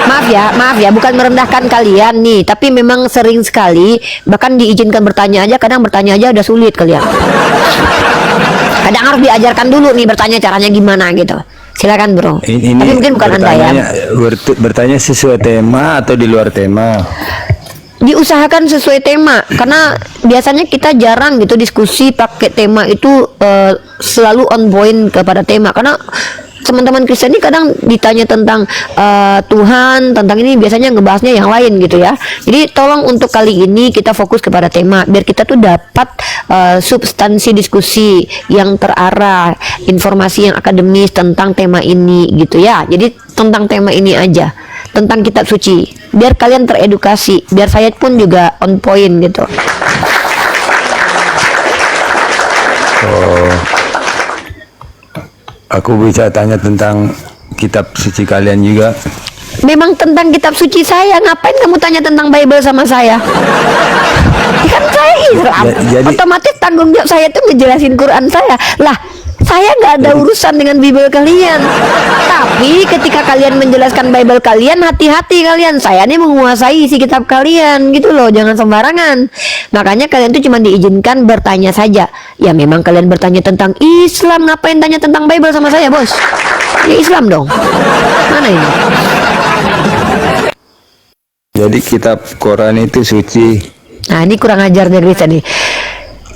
Maaf ya, bukan merendahkan kalian nih, tapi memang sering sekali bahkan diizinkan bertanya aja, kadang bertanya aja udah sulit kalian. Kadang harus diajarkan dulu nih bertanya caranya gimana gitu. Silakan bro. Ini tapi mungkin bukan Anda ya. Bertanya sesuai tema atau di luar tema? Diusahakan sesuai tema, karena biasanya kita jarang gitu diskusi pakai tema itu, selalu on point kepada tema. Karena teman-teman Kristen ini kadang ditanya tentang Tuhan, tentang ini biasanya ngebahasnya yang lain gitu ya. Jadi tolong untuk kali ini kita fokus kepada tema, biar kita tuh dapat substansi diskusi yang terarah, informasi yang akademis tentang tema ini gitu ya. Jadi tentang tema ini aja, tentang kitab suci, biar kalian teredukasi, biar saya pun juga on point gitu. Oh, aku bisa tanya tentang kitab suci kalian juga. Memang tentang kitab suci saya, ngapain kamu tanya tentang Bible sama saya? Kan saya Islam, otomatis tanggung jawab saya itu ngejelasin Quran saya. Lah, saya nggak ada urusan dengan Bible kalian. Tapi ketika kalian menjelaskan Bible kalian, hati-hati kalian. Saya nih menguasai isi kitab kalian gitu loh, jangan sembarangan. Makanya kalian tuh cuma diizinkan bertanya saja. Ya memang kalian bertanya tentang Islam, ngapain tanya tentang Bible sama saya bos? Ya Islam dong. Mana ini? Jadi kitab Quran itu suci. Nah ini kurang ajar dari Kristen nih.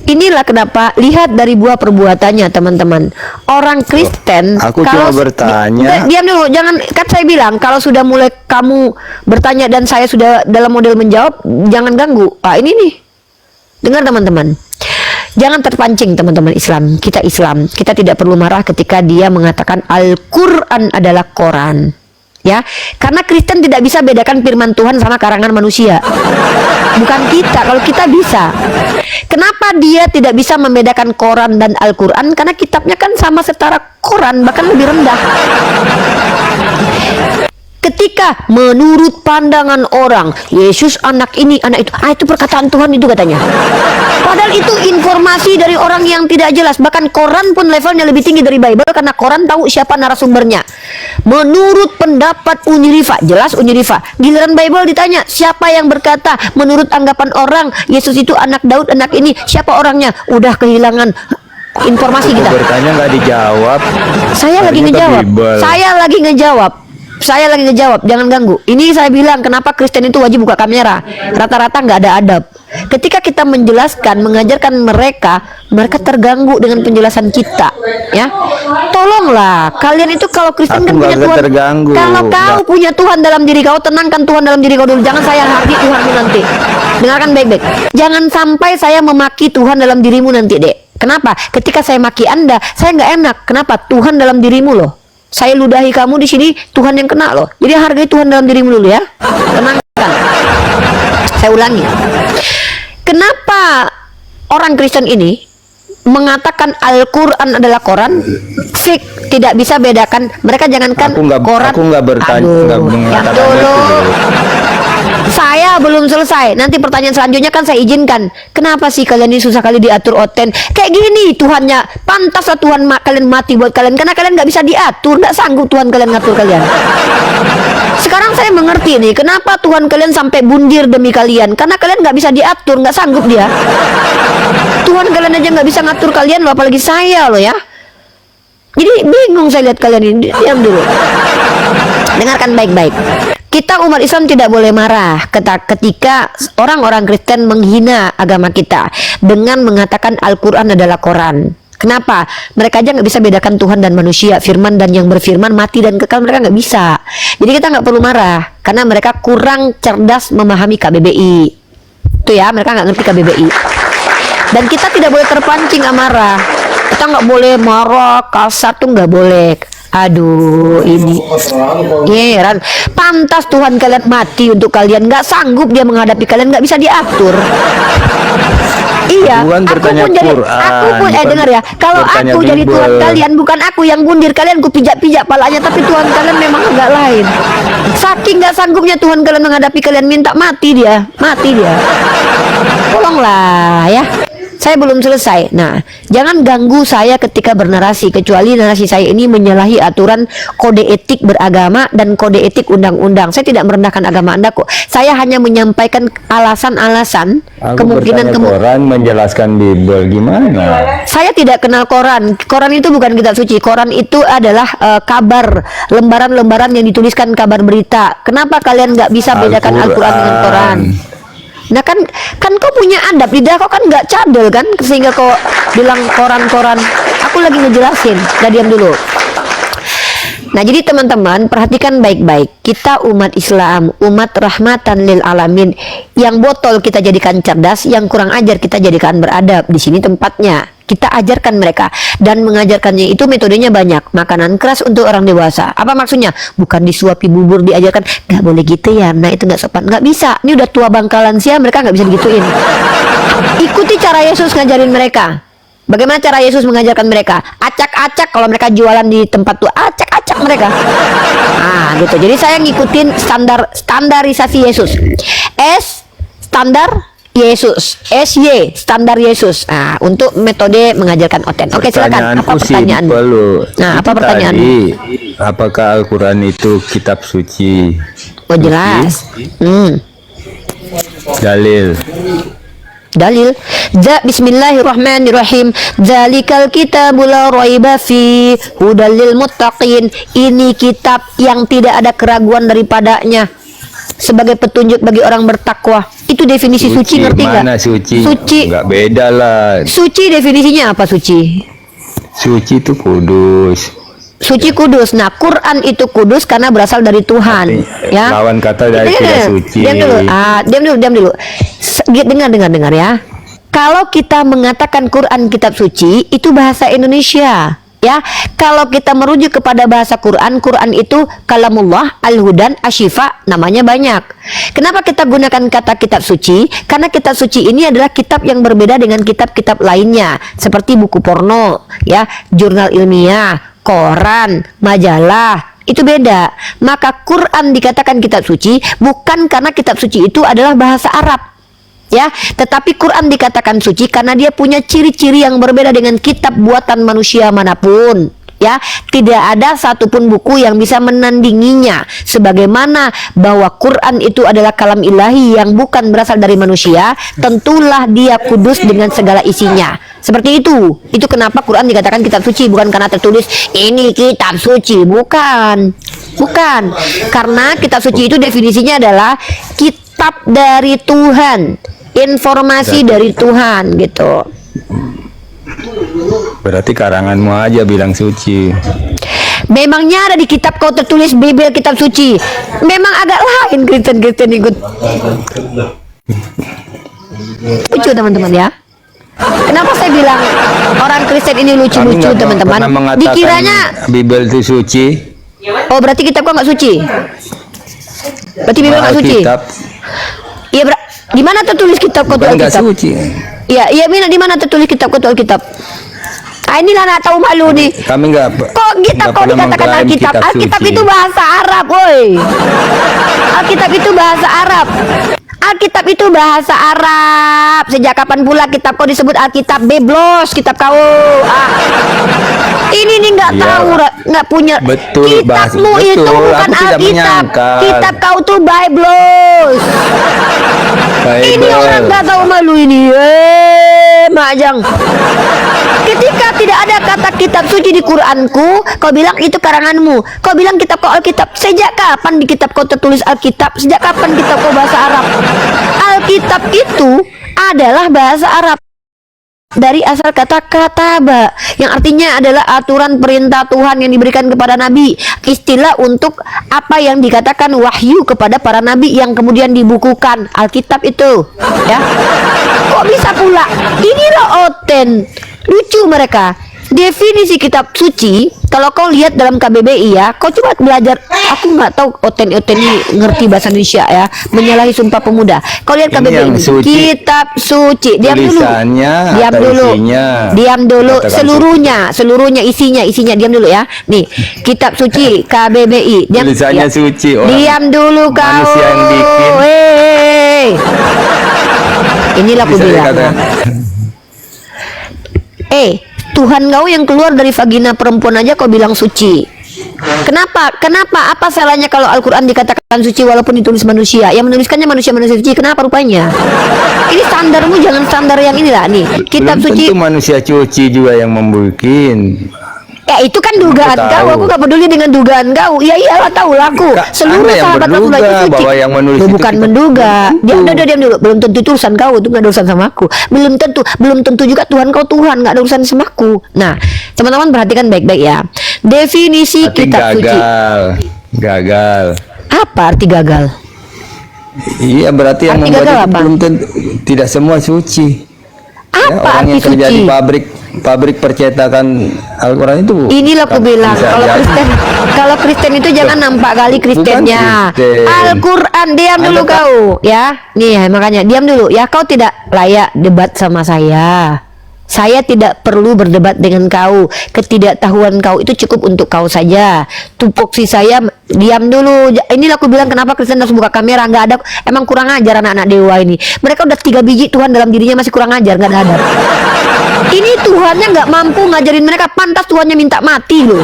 Inilah kenapa, lihat dari buah perbuatannya teman-teman. Orang Kristen, aku cuma bertanya. Diam dulu, jangan, kan saya bilang kalau sudah mulai kamu bertanya dan saya sudah dalam model menjawab, jangan ganggu. Ini nih, dengar teman-teman. Jangan terpancing teman-teman Islam. Kita tidak perlu marah ketika dia mengatakan Al-Quran adalah Quran. Ya, karena Kristen tidak bisa bedakan firman Tuhan sama karangan manusia. Bukan kita, kalau kita bisa. Kenapa dia tidak bisa membedakan Quran dan Al-Quran? Karena kitabnya kan sama setara Quran, bahkan lebih rendah. Ketika menurut pandangan orang Yesus anak ini, anak itu, itu perkataan Tuhan itu katanya. Padahal itu informasi dari orang yang tidak jelas. Bahkan Quran pun levelnya lebih tinggi dari Bible, karena Quran tahu siapa narasumbernya. Menurut pendapat Unirifa, jelas Unirifa. Giliran Bible ditanya, siapa yang berkata menurut anggapan orang Yesus itu anak Daud, anak ini, siapa orangnya? Udah kehilangan informasi kita. Bertanya nggak dijawab. Saya lagi ngejawab, jangan ganggu. Ini saya bilang kenapa Kristen itu wajib buka kamera. Rata-rata nggak ada adab. Ketika kita menjelaskan, mengajarkan mereka terganggu dengan penjelasan kita. Ya, tolonglah kalian itu kalau Kristen kan punya Tuhan. Terganggu. Kalau kau punya Tuhan dalam diri kau, tenangkan Tuhan dalam diri kau dulu. Jangan saya hati Tuhanmu nanti. Dengarkan baik-baik. Jangan sampai saya memaki Tuhan dalam dirimu nanti, Dek. Kenapa? Ketika saya maki Anda, saya nggak enak. Kenapa? Tuhan dalam dirimu loh. Saya ludahi kamu di sini, Tuhan yang kena loh. Jadi hargai Tuhan dalam dirimu dulu ya. Tenangkan. Saya ulangi. Kenapa orang Kristen ini mengatakan Al-Quran adalah Quran? Fik, tidak bisa bedakan. Mereka jangankan Quran. Aku nggak bertanya. Yang dulu. Saya belum selesai. Nanti pertanyaan selanjutnya kan saya izinkan. Kenapa sih kalian ini susah kali diatur oten? Kayak gini Tuhannya. Pantaslah Tuhan kalian mati buat kalian. Karena kalian nggak bisa diatur. Nggak sanggup Tuhan kalian ngatur kalian. Sekarang saya mengerti nih. Kenapa Tuhan kalian sampai bundir demi kalian. Karena kalian nggak bisa diatur. Nggak sanggup dia. Tuhan kalian aja nggak bisa ngatur kalian loh. Apalagi saya loh ya. Jadi bingung saya lihat kalian ini. Diam dulu. Dengarkan baik-baik. Kita umat Islam tidak boleh marah ketika orang-orang Kristen menghina agama kita dengan mengatakan Al-Quran adalah Quran. Kenapa? Mereka aja nggak bisa bedakan Tuhan dan manusia, firman dan yang berfirman, mati dan kekal, mereka nggak bisa. Jadi kita nggak perlu marah karena mereka kurang cerdas memahami KBBI. Itu ya, mereka nggak ngerti KBBI. Dan kita tidak boleh terpancing amarah. Kita nggak boleh marah kasar tuh nggak boleh. Aduh, ini heran. Pantas Tuhan kalian mati untuk kalian. Nggak sanggup dia menghadapi kalian, nggak bisa diatur. Iya, Tuhan aku pun jadi, aku pun dengar ya. Kalau aku jadi Tuhan kalian, bukan aku yang bundir kalian, ku pijak-pijak palanya, tapi Tuhan kalian memang agak lain. Saking nggak sanggupnya Tuhan kalian menghadapi kalian, minta mati dia, mati dia. Tolonglah ya. Saya belum selesai. Nah, jangan ganggu saya ketika bernarasi, kecuali narasi saya ini menyalahi aturan kode etik beragama dan kode etik undang-undang. Saya tidak merendahkan agama Anda kok. Saya hanya menyampaikan alasan-alasan kemungkinan Quran menjelaskan Bible gimana? Saya tidak kenal Quran. Quran itu bukan kitab suci. Quran itu adalah kabar, lembaran-lembaran yang dituliskan kabar berita. Kenapa kalian nggak bisa bedakan Al-Quran dengan Quran? Nah kan kau punya adab, lidah kau kan nggak cadel kan, sehingga kau bilang koran-koran. Aku lagi ngejelasin, udah diam dulu. Nah jadi teman-teman perhatikan baik-baik. Kita umat Islam, umat rahmatan lil alamin. Yang botol kita jadikan cerdas, yang kurang ajar kita jadikan beradab. Di sini tempatnya. Kita ajarkan mereka, dan mengajarkannya itu metodenya banyak. Makanan keras untuk orang dewasa. Apa maksudnya? Bukan disuapi bubur, diajarkan nggak boleh gitu ya. Nah itu nggak sopan, nggak bisa. Ini udah tua bangkalan sih, mereka nggak bisa digituin. Ikuti cara Yesus ngajarin mereka. Bagaimana cara Yesus mengajarkan mereka? Acak-acak kalau mereka jualan di tempat tuh, acak-acak mereka. Nah gitu. Jadi saya ngikutin standarisasi Yesus. S standar Yesus, SY standar Yesus. Nah, untuk metode mengajarkan oten. Oke, silakan. Apa pertanyaan? Nah, apa pertanyaan? Apakah Al-Quran itu kitab suci? Oh, jelas. Dalil. Bismillahirrahmanirrahim. Zalikal kitabul la raiba fi hudal lil muttaqin. Ini kitab yang tidak ada keraguan daripadanya, sebagai petunjuk bagi orang bertakwa. Itu definisi suci, ngerti nggak? Mana suci? Suci nggak beda lah. Suci definisinya apa suci? Suci itu kudus. Suci kudus. Nah, Quran itu kudus karena berasal dari Tuhan. Ya. Lawan kata dari tidak suci. Diam dulu. Dengar ya. Kalau kita mengatakan Quran kitab suci, itu bahasa Indonesia. Ya, kalau kita merujuk kepada bahasa Quran, Quran itu kalamullah, al-hudan, asyifa, namanya banyak. Kenapa kita gunakan kata kitab suci? Karena kitab suci ini adalah kitab yang berbeda dengan kitab-kitab lainnya, seperti buku porno, ya, jurnal ilmiah, koran, majalah. Itu beda. Maka Quran dikatakan kitab suci bukan karena kitab suci itu adalah bahasa Arab. Ya, tetapi Quran dikatakan suci karena dia punya ciri-ciri yang berbeda dengan kitab buatan manusia manapun. Ya, tidak ada satupun buku yang bisa menandinginya. Sebagaimana bahwa Quran itu adalah kalam ilahi yang bukan berasal dari manusia, tentulah dia kudus dengan segala isinya. Seperti itu. Itu kenapa Quran dikatakan kitab suci, bukan karena tertulis ini kitab suci, bukan. Bukan. Karena kitab suci itu definisinya adalah kitab dari Tuhan. Informasi dari Tuhan gitu. Berarti karanganmu aja bilang suci. Memangnya ada di kitab kau tertulis Bible kitab suci? Memang agak lain Kristen ikut. Lucu teman-teman ya. Kenapa saya bilang orang Kristen ini lucu-lucu teman-teman? Dikiranya Bible itu suci. Oh berarti kitab kau nggak suci? Berarti Bible nggak suci? Iya di mana tertulis kitab kau Alkitab? Suci. Iya Mina, di mana tertulis kitab kau Alkitab? Ah inilah nak tahu malu nih. Kami nggak. Kok kitab kau dikatakan Alkitab? Alkitab itu bahasa Arab, woi. Alkitab itu bahasa Arab. Alkitab itu bahasa Arab. Sejak kapan pula kitab kau disebut Alkitab? Beblos kitab kau. Ini nih nggak Iya. tahu, nggak punya. Betul, Kitabmu betul. itu bukan Aku tidak Alkitab. menyangka. Kitab kau tuh Biblos. Ini orang nggak tahu malu ini. Majang. Ketika tidak ada kata kitab suci di Quranku, kau bilang itu karanganmu. Kau bilang kitab kau Alkitab. Sejak kapan di kitab kau tertulis Alkitab? Sejak kapan kitab kau bahasa Arab? Alkitab itu adalah bahasa Arab. Dari asal kata kataba, yang artinya adalah aturan perintah Tuhan yang diberikan kepada Nabi. Istilah untuk apa yang dikatakan wahyu kepada para Nabi yang kemudian dibukukan. Alkitab itu, ya. Kok bisa pula? Inilah oten. Lucu mereka. Definisi kitab suci, kalau kau lihat dalam KBBI ya, kau coba belajar. Aku nggak tahu oten ini ngerti bahasa Indonesia ya, menyalahi Sumpah Pemuda. Kau lihat Ini KBBI, yang suci. kitab suci. Diam dulu, Tulisannya diam atau dulu, isinya? diam dulu. Katakan Seluruhnya, isinya. Diam dulu ya. Nih, kitab suci KBBI. Diam, Tulisannya ya. suci. Orang Diam dulu kau. manusia yang bikin. Hei. Inilah aku Bisa bilang. dikatakan. Tuhan kau yang keluar dari vagina perempuan aja kau bilang suci. Kenapa? Apa salahnya kalau Al-Quran dikatakan suci walaupun ditulis manusia? Yang menuliskannya manusia suci. Kenapa rupanya? Ini standarmu, jangan standar yang inilah nih. Kitab Belum suci. tentu manusia cuci juga yang membuat. Ya itu kan dugaan kau. Aku gak peduli dengan dugaan kau. Ya iyalah, tahu lah aku. Seluruh Anda yang sahabat Rasulullah menduga itu suci. bahwa yang menulis Lu itu bukan kita menduga. Diam dulu. Belum tentu itu urusan kau. Itu gak ada urusan sama aku. Belum tentu juga Tuhan kau Tuhan. Gak ada urusan sama aku. Nah, teman-teman perhatikan baik-baik ya. Definisi Tapi kitab suci. gagal. Apa arti gagal? Iya, berarti yang Arti membuat gagal itu apa? belum tentu, tidak semua suci. Ya, Apa orang arti yang kerja suci? di pabrik percetakan Al-Quran itu. Inilah aku bilang, bisa jadi. kalau Kristen itu jangan nampak kali Kristennya. Kristen. Al-Quran, diam dulu Anda kau, ya. Nih makanya diam dulu, ya. Kau tidak layak debat sama saya. Saya tidak perlu berdebat dengan kau. Ketidaktahuan kau itu cukup untuk kau saja. Tupoksi saya, diam dulu. Inilah aku bilang kenapa Kristen harus buka kamera. Nggak ada, emang kurang ajar anak-anak dewa ini. Mereka udah 3 biji Tuhan dalam dirinya masih kurang ajar, nggak ada adab. Ini Tuhannya nggak mampu ngajarin mereka, pantas Tuhannya minta mati loh.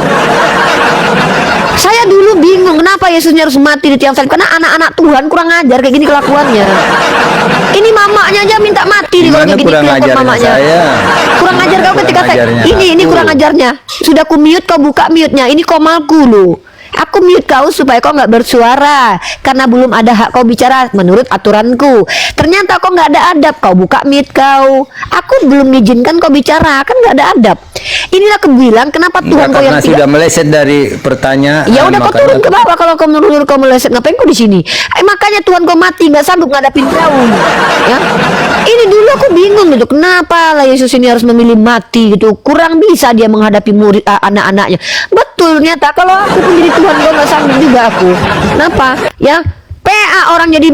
Saya dulu bingung kenapa Yesusnya harus mati di tiang salib, karena anak-anak Tuhan kurang ajar kayak gini kelakuannya. Ini mamanya aja minta mati kalau kayak Gimana gini kurang kelakuan ajarnya mamanya. saya? Kurang ajar kau ketika Kurang saya, ajarnya ini aku. kurang ajarnya. Sudah ku mute kau buka mute-nya. Ini komalku loh. Aku mute kau supaya kau nggak bersuara karena belum ada hak kau bicara menurut aturanku. Ternyata kau nggak ada adab, kau buka mute kau. Aku belum mengizinkan kau bicara, kan nggak ada adab. Inilah aku bilang kenapa Tuhan kau yang Karena tidak. sudah meleset dari pertanyaan. Ya udah kau makanya- turun ke bawah kalau kau menurut kau meleset, ngapain kau di sini? Makanya Tuhan kau mati nggak sanggup ngadapin kau. Ya, ini dulu aku bingung gitu, kenapa lah Yesus ini harus memilih mati gitu? Kurang bisa dia menghadapi murid anak-anaknya. Betul, nyata kalau aku pun jadi Tuhan kau nggak sanggup juga aku. Kenapa? Ya. PA orang jadi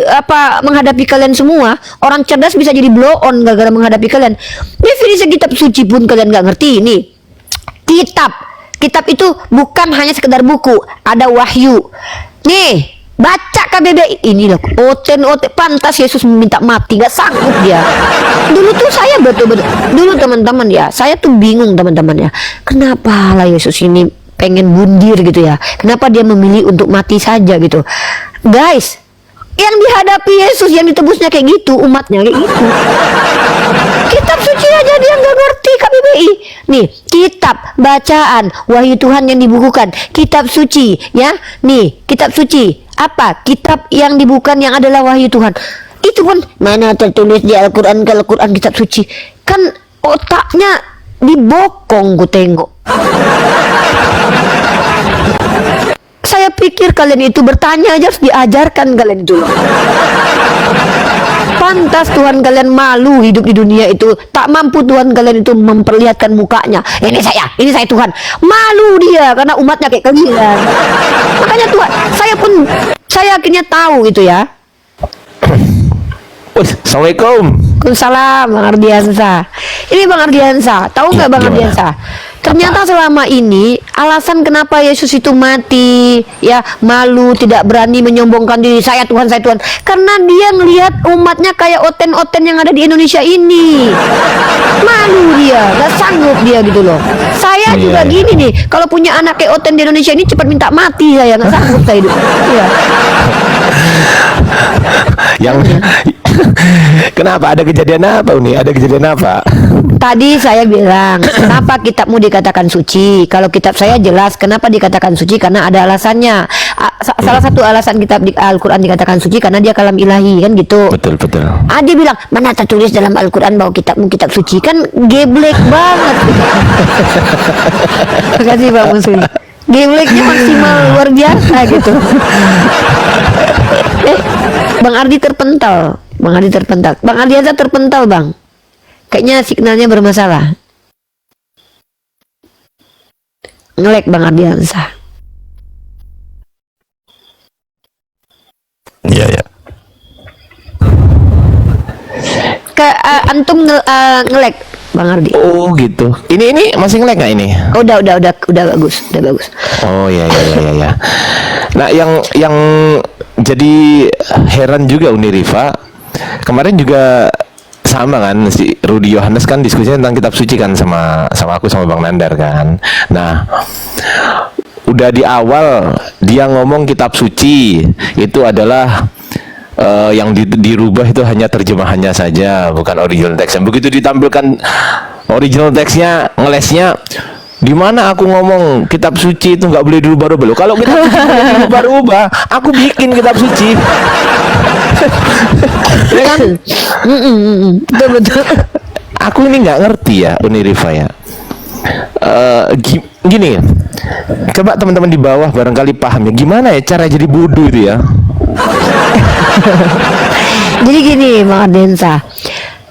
apa menghadapi kalian semua. Orang cerdas bisa jadi blow on gara-gara menghadapi kalian. Definisi kitab suci pun kalian nggak ngerti ini. Kitab itu bukan hanya sekedar buku, ada wahyu. Nih, baca KBBI ini loh. Oten pantas Yesus meminta mati, nggak sanggup dia. Dulu tuh saya betul-betul dulu teman-teman ya, saya tuh bingung teman-teman ya. Kenapa lah Yesus ini pengen bundir gitu ya? Kenapa dia memilih untuk mati saja gitu? Guys, yang dihadapi Yesus, yang ditebusnya kayak gitu, umatnya kayak gitu. Kitab suci aja dia nggak ngerti KBBI. Nih, kitab bacaan wahyu Tuhan yang dibukukan, kitab suci, ya. Nih, kitab suci. Apa? Kitab yang dibukukan yang adalah wahyu Tuhan. Itu pun mana tertulis di Al-Quran, kalau Al-Quran kitab suci. Kan otaknya dibokong gue tengok. Saya pikir kalian itu bertanya aja harus diajarkan kalian itu loh. Pantas Tuhan kalian malu hidup di dunia itu. Tak mampu Tuhan kalian itu memperlihatkan mukanya. Ini saya Tuhan. Malu dia karena umatnya kayak kalian. Makanya Tuhan, saya akhirnya tahu gitu ya. Assalamualaikum. Waalaikumsalam Bang Ardiansa. Ini Bang Ardiansa, tahu nggak Bang Gimana? Ardiansa? Ternyata selama ini alasan kenapa Yesus itu mati, ya malu, tidak berani menyombongkan diri, saya Tuhan, karena dia ngelihat umatnya kayak oten-oten yang ada di Indonesia ini. Malu dia, gak sanggup dia gitu loh. Saya juga gini nih, kalau punya anak kayak oten di Indonesia ini cepat minta mati saya, gak sanggup saya hidup. Iya. Yang kenapa, ada kejadian apa Uni? Ada kejadian apa? Tadi saya bilang, kenapa kitabmu dikatakan suci? Kalau kitab saya jelas, kenapa dikatakan suci? Karena ada alasannya. Salah satu alasan kitab di Al-Quran dikatakan suci karena dia kalam ilahi, kan gitu. Betul. Dia bilang, mana tertulis dalam Al-Quran bahwa kitabmu kitab suci? Kan geblek banget. Makasih Pak Muslim. Gebleknya maksimal luar biasa gitu. Bang Ardi terpental. Bang Ardiansa terpental, Bang. Kayaknya signalnya bermasalah. Ngelek Bang Ardiansa. Iya. Antum ngelek Bang Ardi. Oh gitu. Ini masih nge-lag nggak ini? Udah bagus. Oh ya. Nah yang jadi heran juga Uni Rifa, kemarin juga sama kan, si Rudi Yohanes kan diskusinya tentang kitab suci kan sama aku sama Bang Nandar kan. Nah, udah di awal dia ngomong kitab suci itu adalah yang dirubah itu hanya terjemahannya saja, bukan original text. Begitu ditampilkan original text-nya, ngelesnya, di mana aku ngomong kitab suci itu nggak boleh dirubah-rubah. Loh, kalau kitab suci boleh dirubah-rubah, aku bikin kitab suci. Ya kan? Betul. Aku ini nggak ngerti ya, Uni Rifa ya. Gini, coba teman-teman di bawah barangkali paham ya, gimana ya cara jadi bodoh itu ya. Jadi gini, Bang Ardensa.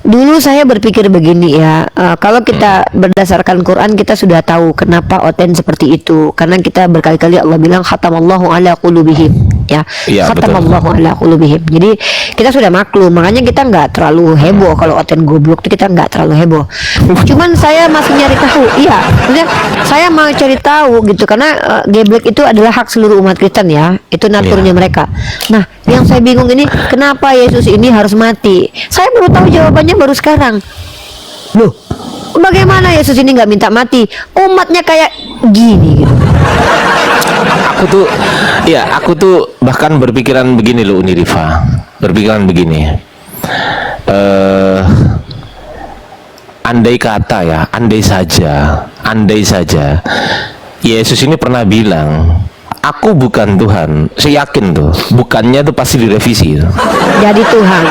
Dulu saya berpikir begini ya, kalau kita berdasarkan Quran kita sudah tahu kenapa oten seperti itu, karena kita berkali-kali Allah bilang khatamallahu ala qulubihim, ya, khatamallahu ala qulubihim. Jadi kita sudah maklum, makanya kita nggak terlalu heboh kalau oten goblok itu, kita nggak terlalu heboh. Cuman saya masih nyari tahu, iya, maksudnya saya mau cari tahu gitu, karena geblek itu adalah hak seluruh umat Kristen ya, itu naturnya mereka. Nah, yang saya bingung ini, kenapa Yesus ini harus mati? Saya baru tahu jawabannya baru sekarang. Loh, bagaimana Yesus ini nggak minta mati? Umatnya kayak gini gitu. Aku tuh bahkan berpikiran begini loh Uni Rifa. Berpikiran begini. Andai kata ya, andai saja Yesus ini pernah bilang, aku bukan Tuhan. Saya yakin tuh, bukannya tuh pasti direvisi. Jadi Tuhan.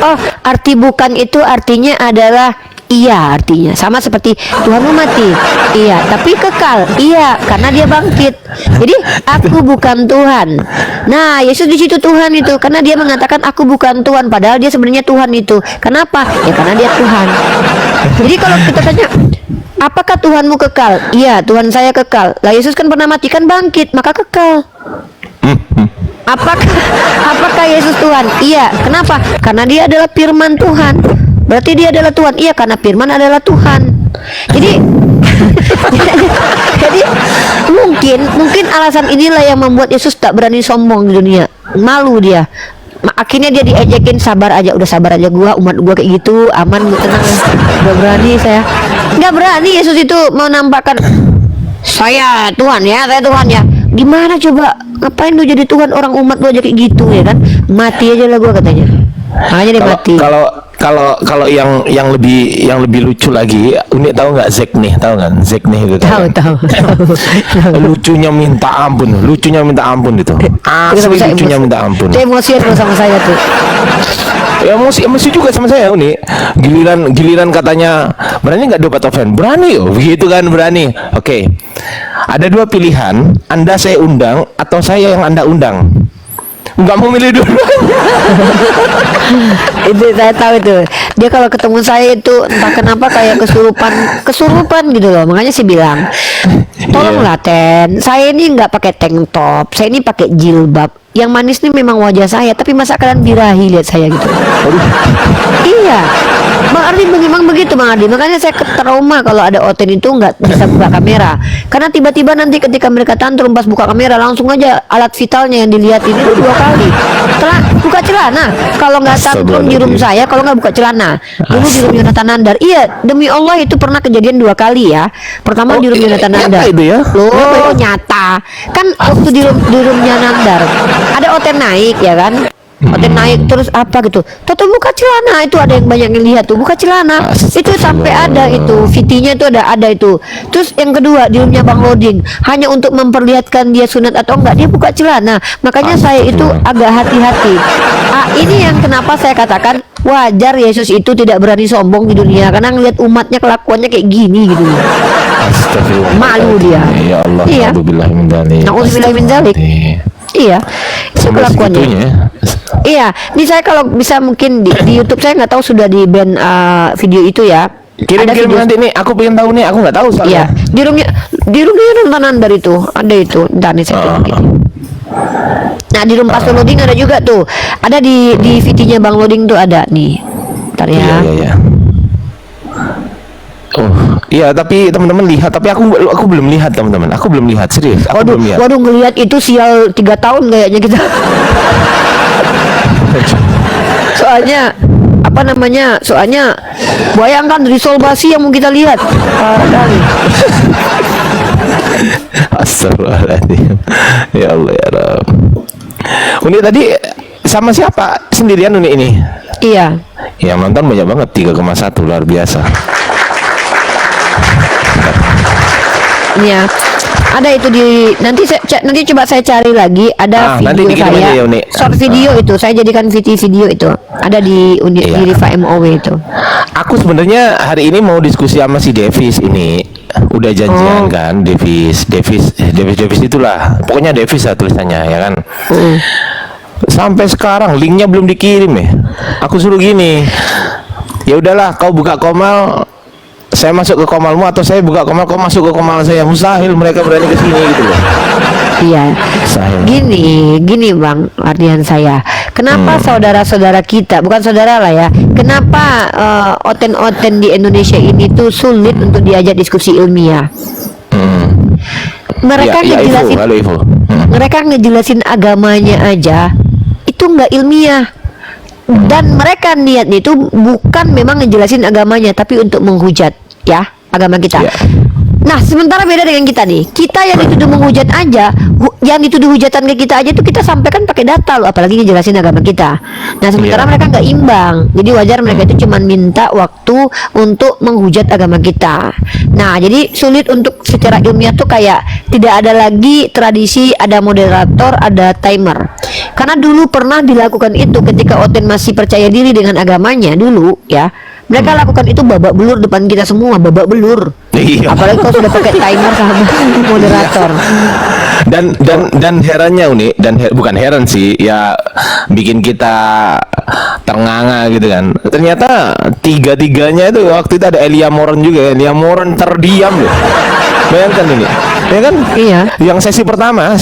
Oh, arti bukan itu artinya adalah iya, artinya sama seperti Tuhanmu mati. Iya, tapi kekal. Iya, karena dia bangkit. Jadi aku bukan Tuhan. Nah, Yesus di situ Tuhan itu, karena dia mengatakan aku bukan Tuhan, padahal dia sebenarnya Tuhan itu. Kenapa? Ya karena dia Tuhan. Jadi kalau kita tanya, apakah Tuhanmu kekal? Iya, Tuhan saya kekal. Lah Yesus kan pernah mati, kan bangkit, maka kekal. Apakah Yesus Tuhan? Iya. Kenapa? Karena dia adalah firman Tuhan. Berarti dia adalah Tuhan. Iya, karena firman adalah Tuhan. Jadi jadi mungkin alasan inilah yang membuat Yesus tak berani sombong di dunia. Malu dia. Akhirnya dia diejekin, sabar aja, udah sabar aja, umat gua kayak gitu, aman, gua tenang. Gak berani saya. Nggak berani Yesus itu mau nampakkan saya Tuhan ya, saya Tuhan ya. Gimana coba, ngapain lu jadi Tuhan, orang umat lu aja kayak gitu ya kan? Mati aja lah gua katanya. Makanya dia mati. Kalau yang lebih lucu lagi, Uni tahu nggak Zek nih itu kan? Tahu. lucunya minta ampun itu. Asli lucunya minta ampun. Dia emosian sama saya tuh. Ya emosi juga sama saya Uni. Giliran katanya berani nggak dapat offline? Berani, begitu kan, berani. Oke. Ada dua pilihan, Anda saya undang atau saya yang Anda undang. Nggak mau milih dulu. Itu saya tahu itu. Dia kalau ketemu saya itu entah kenapa kayak kesurupan gitu loh. Makanya saya bilang, tolonglah Ten, saya ini nggak pakai tank top, saya ini pakai jilbab. Yang manis ini memang wajah saya, tapi masa kalian birahi lihat saya gitu? Iya, Bang Ardi memang begitu Bang Ardi. Makanya saya trauma kalau ada Oten itu nggak bisa buka kamera, karena tiba-tiba nanti ketika mereka tantrum pas buka kamera langsung aja alat vitalnya yang dilihat ini 2 kali. Setelah buka celana, kalau nggak tantrum di room saya, kalau nggak buka celana. Dulu di room Yonatan Nandar, iya demi Allah itu pernah kejadian 2 kali ya. Pertama di room Yonatan Nandar. Nyata itu ya? Loh, nyata. Kan waktu di roomnya Nandar ada Oten naik ya kan. Oten naik terus apa gitu. Toto buka celana, itu ada yang banyak yang lihat tuh buka celana. Itu sampai ada itu VT-nya itu ada itu. Terus yang kedua di roomnya Bang Loding, hanya untuk memperlihatkan dia sunat atau enggak dia buka celana. Makanya saya itu agak hati-hati. Ini yang kenapa saya katakan wajar Yesus itu tidak berani sombong di dunia karena ngelihat umatnya kelakuannya kayak gini gitu. Astagfirullah. Malu dia. Ya Allah. Iya. Nauzubillah min dzalik. Nauzubillah min dzalik. Iya, itu Sampai kelakuannya. segitunya. Iya, ini saya kalau bisa mungkin di YouTube saya nggak tahu sudah di ban video itu ya. Ada Kirim-kirim video- nanti nih, aku pengen tahu nih, aku nggak tahu Iya, soalnya. di roomnya nontonan dari itu ada itu. Ntar nih saya kirim gini. Nah di room Pastor Loading ada juga tuh. Ada di VT-nya Bang Loading tuh ada nih. Ntar ya. Iya, iya, iya. Oh, iya tapi teman-teman lihat, tapi aku belum lihat teman-teman. Aku belum lihat serius. Aku Waduh, belum lihat. waduh ngelihat itu sial 3 tahun kayaknya kita. Soalnya apa namanya? Soalnya bayangkan risolbasi yang mau kita lihat. Parah kali. Astagfirullahaladzim. Ya Allah ya Rabb. Uni tadi sama siapa? Sendirian Uni ini? Iya. Yang nonton banyak banget 3,1 luar biasa. Ya, ada itu nanti coba saya cari lagi ada Nanti video dikirim aja saya ya, Uni. short video itu saya jadikan video itu ada di Iya. di Riva MOW itu. Aku sebenarnya hari ini mau diskusi sama si Davis ini. Udah janjian kan Davis itulah. Pokoknya Davis lah tulisannya ya kan. Sampai sekarang linknya belum dikirim ya. Aku suruh gini. Ya udahlah, kau buka Komal, saya masuk ke Komalmu, atau saya buka Komal, kau masuk ke Komal saya. Mustahil mereka berani ke sini gitu loh. Iya. Mustahil. Gini Bang Ardian saya. Kenapa saudara-saudara kita, bukan saudara lah ya. Kenapa oten-oten di Indonesia ini tuh sulit untuk diajak diskusi ilmiah? Mereka Ya, ngejelasin Ivo, halo Ivo. mereka ngejelasin agamanya aja itu nggak ilmiah. Dan mereka niatnya itu bukan memang ngejelasin agamanya, tapi untuk menghujat ya agama kita. Ya. Nah, sementara beda dengan kita nih. Kita yang dituduh menghujat aja, yang dituduh hujatan ke kita aja itu kita sampaikan pakai data loh, apalagi ngejelasin agama kita. Nah, sementara Iya. mereka nggak imbang. Jadi wajar mereka itu cuma minta waktu untuk menghujat agama kita. Nah, jadi sulit untuk secara ilmiah tuh kayak tidak ada lagi tradisi ada moderator, ada timer. Karena dulu pernah dilakukan itu ketika Oten masih percaya diri dengan agamanya dulu ya. Mereka lakukan itu babak belur depan kita semua, babak belur. Iya. Apalagi kalau sudah pakai timer sama moderator. Dan herannya Uni, bukan heran sih, ya bikin kita ternganga gitu kan. Ternyata tiga-tiganya itu waktu itu ada Elia Moran juga. Elia Moran terdiam loh. Bayangkan ini, ya kan? Iya. Yang sesi pertama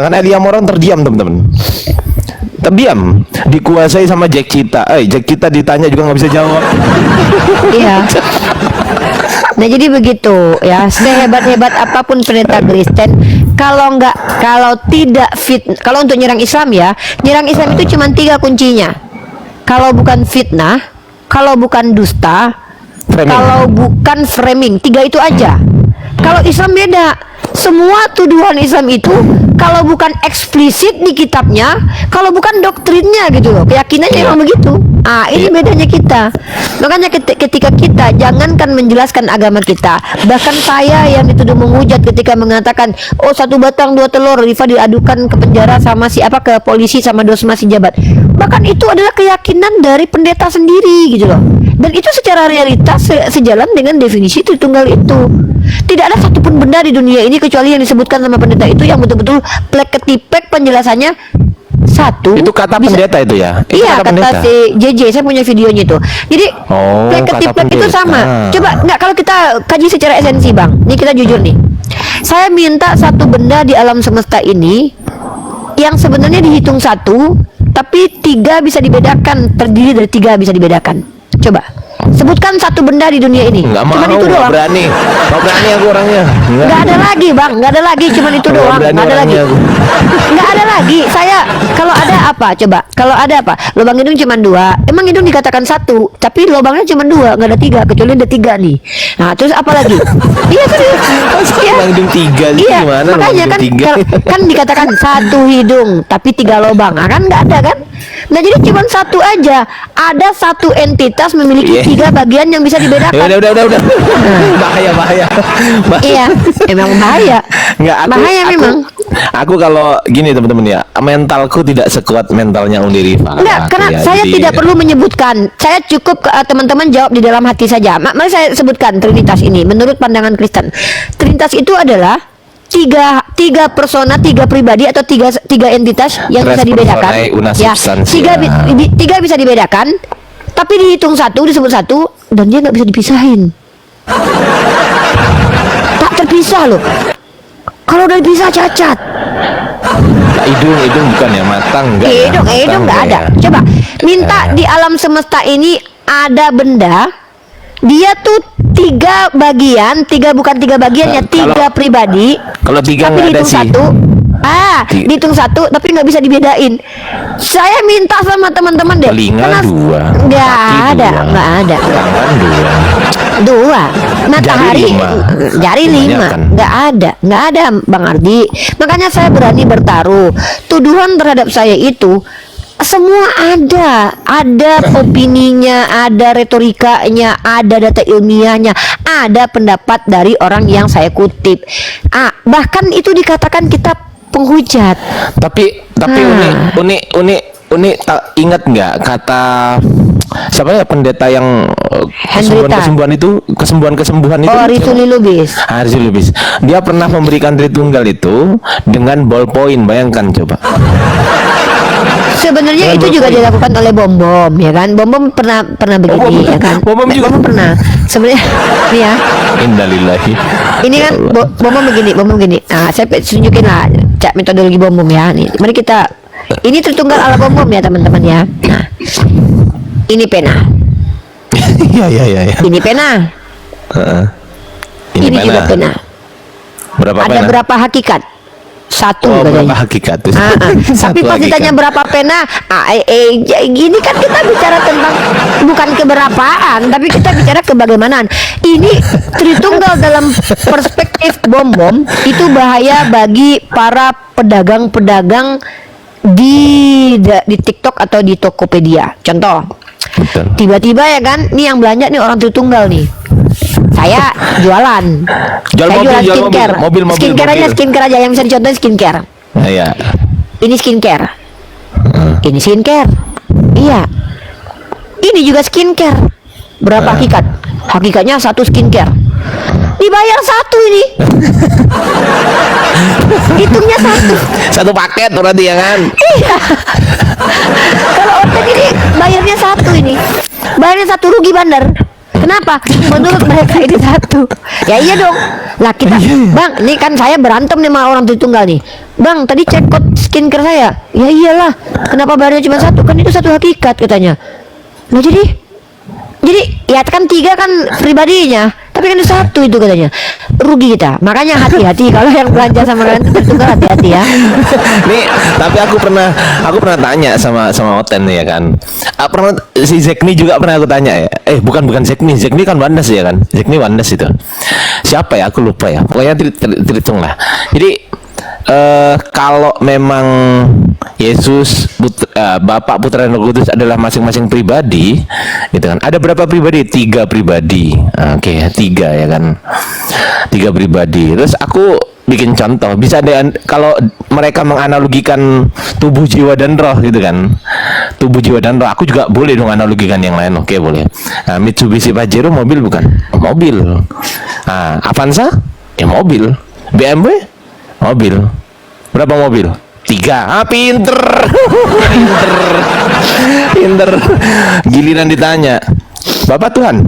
kan Elia Moran terdiam teman-teman. Terdiam, dikuasai sama Jack Cita. Jack Cita ditanya juga nggak bisa jawab. Iya. Nah jadi begitu ya, sehebat-hebat apapun pendeta Kristen, kalau tidak fit, kalau untuk nyerang Islam ya, nyerang Islam itu cuma 3 kuncinya. Kalau bukan fitnah, kalau bukan dusta, Framing. kalau bukan framing, 3 itu aja. Kalau Islam beda, semua tuduhan Islam itu kalau bukan eksplisit di kitabnya, kalau bukan doktrinnya gitu loh, keyakinannya emang begitu. Ini bedanya kita. Makanya ketika kita jangankan menjelaskan agama kita, bahkan saya yang dituduh menghujat ketika mengatakan, oh 1 batang 2 telur, Rifa diadukan ke penjara sama ke polisi sama dosma si jabat. Bahkan itu adalah keyakinan dari pendeta sendiri gitu loh. Dan itu secara realitas sejalan dengan definisi Tritunggal itu. Tidak ada satupun benda di dunia ini kecuali yang disebutkan sama pendeta itu yang betul-betul plek ketipek penjelasannya satu. Itu kata bisa- pendeta itu ya? Itu Iya, kata pendeta. si JJ, saya punya videonya itu. Jadi Oh, plek kata ketiplek itu pendeta. sama. Coba nggak, kalau kita kaji secara esensi, Bang. Nih kita jujur nih. Saya minta satu benda di alam semesta ini yang sebenarnya dihitung satu, tapi tiga bisa dibedakan, terdiri dari tiga bisa dibedakan. Coba sebutkan satu benda di dunia ini. Nggak mau, Cuman itu nggak doang. berani. Nggak berani aku orangnya. Nggak ada lagi, Bang. Nggak ada lagi. Cuman itu Nggak doang. berani Nggak ada lagi. orangnya aku. Nggak ada lagi. Saya kalau ada apa? Coba. Kalau ada apa? Lubang hidung cuma dua. Emang hidung dikatakan satu, tapi lubangnya cuma dua. Nggak ada tiga. Kecuali ada tiga nih. Nah, terus apa lagi? Iya serius. Iya. Lubang hidung tiga sih, Iya. gimana lubang Makanya hidung kan tiga? kan dikatakan satu hidung, tapi tiga lubang. Nah, kan nggak ada kan? Nah, jadi cuma satu aja. Ada satu entitas memiliki Iya. tiga bagian yang bisa dibedakan. Ya udah. bahaya. Iya, emang bahaya. Nggak, Bahaya memang. Aku kalau gini teman-teman ya, mentalku tidak sekuat mentalnya Uni Rifa. Enggak, Aku karena ya, saya jadi- tidak perlu menyebutkan. Saya cukup teman-teman jawab di dalam hati saja. Mari saya sebutkan Trinitas ini menurut pandangan Kristen. Trinitas itu adalah tiga persona, tiga pribadi atau tiga entitas yang Tres bisa dibedakan. personae una Ya, substantia. tiga bisa dibedakan, tapi dihitung satu, disebut satu, dan dia nggak bisa dipisahin. Tak terpisah loh. Kalau udah dipisah cacat. Nah, hidung bukan ya, matang enggak ya? Hidung Matang nggak ada. enggak ya? Coba minta di alam semesta ini ada benda, dia tuh tiga bagian, bukan tiga bagiannya, tiga pribadi. Kalau tiga tapi nggak ada dihitung sih. satu. Tiga. Dihitung satu, tapi nggak bisa dibedain. Saya minta sama teman-teman deh. Telinga karena- dua, Nggak kaki ada, dua, nggak ada. tangan dua. Dua, matahari lima. jari lima, Kebanyakan. nggak ada, Bang Ardi. Makanya saya berani bertaruh. Tuduhan terhadap saya itu semua ada opininya, ada retorikanya, ada data ilmiahnya, ada pendapat dari orang yang saya kutip. Bahkan itu dikatakan kita penghujat. Tapi Ah. Uni tak ingat nggak kata siapa ya pendeta yang Hendrita. kesembuhan itu? Oh, Rizuli Lubis. Rizuli Lubis. Dia pernah memberikan Tritunggal itu dengan ballpoint, bayangkan coba. Sebenarnya Dengan itu juga ballpoint. dilakukan oleh Bom Bom, ya kan? Bom Bom pernah begini, ya kan? Bom Bom juga. Bom Bom pernah. Sebenarnya, nih ya. Innalillahi. Ini kan Ya Allah. Bom Bom begini. Nah, saya tunjukin lah cak metodologi Bom Bom ya. Nih, mari kita. Ini Tritunggal ala Bom Bom ya teman-teman ya. Nah, ini pena. Iya. Ini pena. Heeh. Ini juga pena. Berapa Ada pena? berapa hakikat? Satu Oh, berapa katanya. hakikat tuh? Tapi pas ditanya berapa pena, gini kan kita bicara tentang bukan keberapaan, tapi kita bicara kebagaimanaan. Ini Tritunggal dalam perspektif Bom Bom itu bahaya bagi para pedagang-pedagang di TikTok atau di Tokopedia. Contoh, Betul. tiba-tiba ya kan, nih yang belanja nih orang Tritunggal nih. Saya jualan. Jual Saya mobil, jualan jual skincare. mobil, skincare aja, mobil. skincare aja yang bisa dicontohin skincare. Nah, ya. Ini skincare. Ini skincare. Iya. Ini juga skincare. Berapa hakikat? Hakikatnya satu skincare. Dibayar satu ini. Hitungnya satu. Satu paket berarti ya kan? Iya. Kalau ortek ini bayarnya satu ini. Bayarnya satu, rugi bandar. Kenapa? Menurut mereka ini satu. Ya iya dong. Lah kita, Bang, ini kan saya berantem nih sama orang Tritunggal nih. Bang, tadi cek kode skincare saya. Ya iyalah. Kenapa bayarnya cuma satu? Kan itu satu hakikat katanya. Nah jadi ya kan tiga kan pribadinya, tapi kan itu satu itu katanya. Rugi kita. Makanya hati-hati kalau yang belanja sama kalian Tritunggal, hati-hati ya. Nih, tapi aku pernah tanya sama Oten nih ya kan. Pernah si Zekni juga pernah aku tanya ya. Bukan Zekni kan Wandas ya kan. Zekni Wandas itu. Siapa ya? Aku lupa ya. Pokoknya Tritung lah. Jadi kalau memang Yesus Bapa, Putra dan Roh Kudus adalah masing-masing pribadi, gitu kan. Ada berapa pribadi? 3 pribadi. Oke, 3 ya kan. 3 pribadi. Terus aku bikin contoh, bisa deh kalau mereka menganalogikan tubuh, jiwa dan roh gitu kan. Tubuh, jiwa dan roh. Aku juga boleh dong analogikan yang lain. Oke, boleh. Nah, Mitsubishi Pajero mobil bukan? Mobil. Nah, Avanza? Ya mobil. BMW? Mobil. Berapa mobil? 3. Pinter. Pinter. Giliran ditanya, Bapak Tuhan?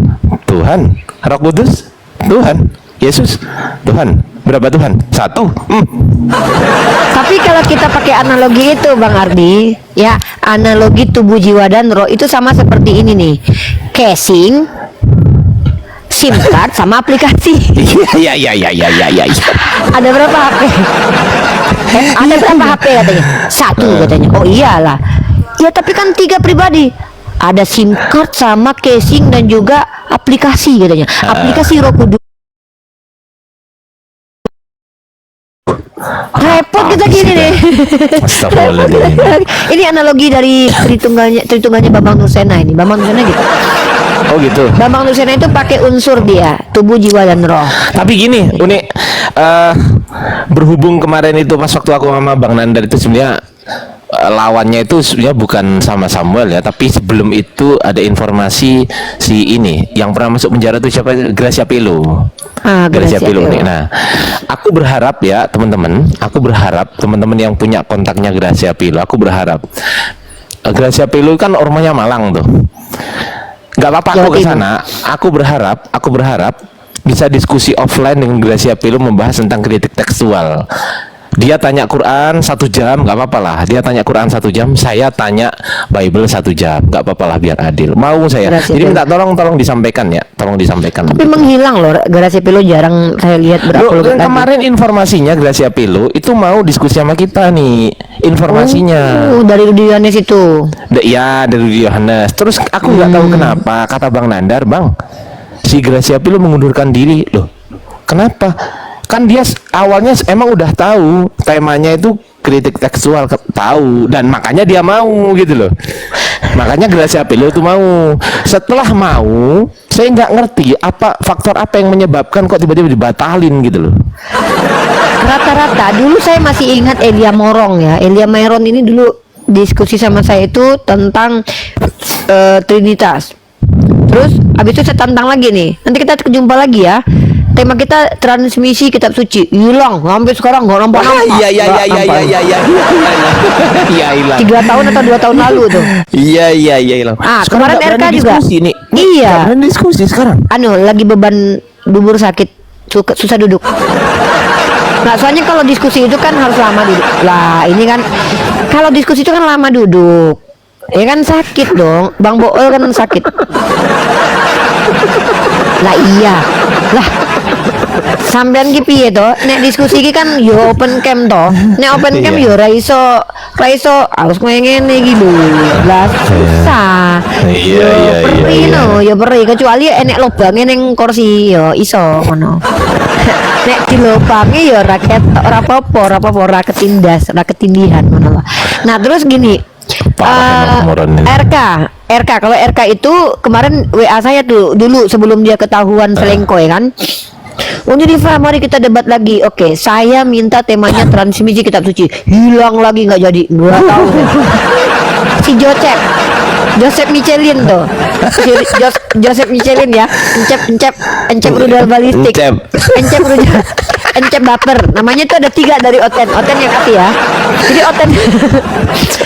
Tuhan. Roh Kudus? Tuhan. Yesus? Tuhan. Berapa Tuhan? 1. Tapi kalau kita pakai analogi itu Bang Ardi, ya analogi tubuh jiwa dan roh itu sama seperti ini nih. Casing, SIM card sama aplikasi. Iya. Ada berapa HP? Ada berapa HP katanya? 1 katanya. Oh iyalah. Ya tapi kan 3 pribadi. Ada SIM card sama casing dan juga aplikasi katanya. Aplikasi Roh Kudus. Repot kita gini nih. Astagfirullahaladzim. Ini analogi dari Tritunggalnya Bambang Nursena ini. Bambang Nursena gitu. Oh gitu. Bambang Nursena itu pakai unsur dia, tubuh, jiwa dan roh. Tapi gini, Uni, berhubung kemarin itu pas waktu aku sama Bang Nandar itu sebenarnya lawannya itu sebenarnya bukan sama Samuel ya, tapi sebelum itu ada informasi si ini yang pernah masuk penjara itu siapa? Gracia Pelo. Gracia Pelo nih. Nah, aku berharap ya teman-teman, teman-teman yang punya kontaknya Gracia Pelo, aku berharap Gracia Pelo kan orangnya Malang tuh. Gak apa-apa aku ke sana. Aku berharap bisa diskusi offline dengan Gracia Pelo membahas tentang kritik tekstual. Dia tanya Quran 1 jam, nggak apa-apa lah. Dia tanya Quran 1 jam, saya tanya Bible 1 jam, nggak apa-apa lah biar adil. Mau saya. Jadi minta tolong disampaikan ya, tolong disampaikan. Tapi menghilang loh, Gracia Pelo jarang saya lihat berupload. Kemarin informasinya Gracia Pelo itu mau diskusi sama kita nih, informasinya. Dari Rudi Yohanes itu. Ya dari Rudi Yohanes. Terus aku nggak tahu kenapa kata Bang Nandar, Bang, si Gracia Pelo mengundurkan diri loh. Kenapa? Kan dia awalnya emang udah tahu temanya itu kritik tekstual, tahu, dan makanya dia mau gitu loh. Makanya Gracia Pelo itu mau. Setelah mau, saya nggak ngerti apa faktor apa yang menyebabkan kok tiba-tiba dibatalin gitu loh. Rata-rata dulu saya masih ingat Elia Morong ya. Elia Meron ini dulu diskusi sama saya itu tentang Trinitas. Terus habis itu saya tantang lagi nih. Nanti kita jumpa lagi ya. Tema kita transmisi kitab suci. Hilang sampai sekarang nggak nampak. Iya. Iya hilang. 3 tahun atau 2 tahun lalu tuh. Iya hilang. Kemarin RK juga. Iya. Diskusi sekarang. Lagi beban dubur sakit, susah duduk. Nah, soalnya kalau diskusi itu kan harus lama duduk. Lah, ini kan kalau diskusi itu kan lama duduk. Ya kan sakit dong. Bang Bool kan sakit. Lah iya. Lah sampean ki piye to? Nek diskusi ki kan yo open cam to. Nek open cam yo ra iso harus ngene iki lho. Lah susah. Iya. Perih no, yo perih kecuali enek lobange ning kursi yo iso ngono. Nek dilobangi yo ra ketok ora apa-apa, ora ketindas, ora ketindihan ngono lho. Nah, terus gini. RK kalau RK itu kemarin WA saya tuh dulu sebelum dia ketahuan selingkuh ya kan. Uni Rifa, mari kita debat lagi. Oke, saya minta temanya transmisi kitab suci. Hilang lagi nggak jadi. 2 tahun. Si Joseph Michelin tuh. Joseph Michelin ya. Encep rudal balistik. Encep baper. Namanya tuh ada 3 dari Oten yang hati ya. Jadi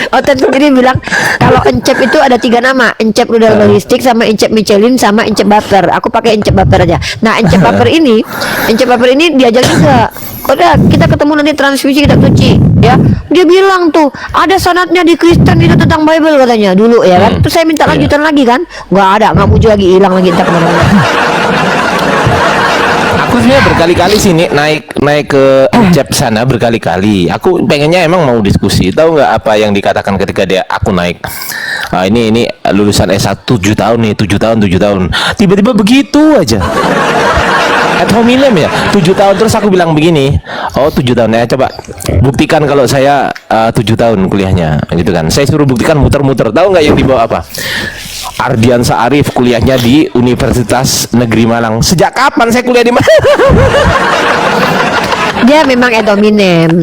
Oten sendiri bilang kalau Encep itu ada 3 nama. Encep rudal balistik sama Encep Michelin sama Encep baper. Aku pakai Encep baper aja. Nah, Encep baper ini diajak juga. Udah kita ketemu nanti transmisi kitab suci ya. Dia bilang tuh ada sanadnya di Kristen itu tentang Bible katanya dulu ya kan. Terus saya minta lanjutan lagi kan. Nggak muncul lagi, hilang lagi entah kemana-mana. Aku sebenarnya berkali-kali sini naik ke Encep sana berkali-kali. Aku pengennya emang mau diskusi. Tahu nggak apa yang dikatakan ketika aku naik? Ini lulusan S1 7 tahun nih, 7 tahun. Tiba-tiba begitu aja. Ad hominem ya, 7 tahun. Terus aku bilang begini, 7 tahun ya, coba buktikan kalau saya 7 tahun kuliahnya, gitu kan. Saya suruh buktikan muter-muter. Tahu nggak yang dibawa apa? Ardiansa Arif kuliahnya di Universitas Negeri Malang. Sejak kapan saya kuliah di Malang? Dia memang ad hominem.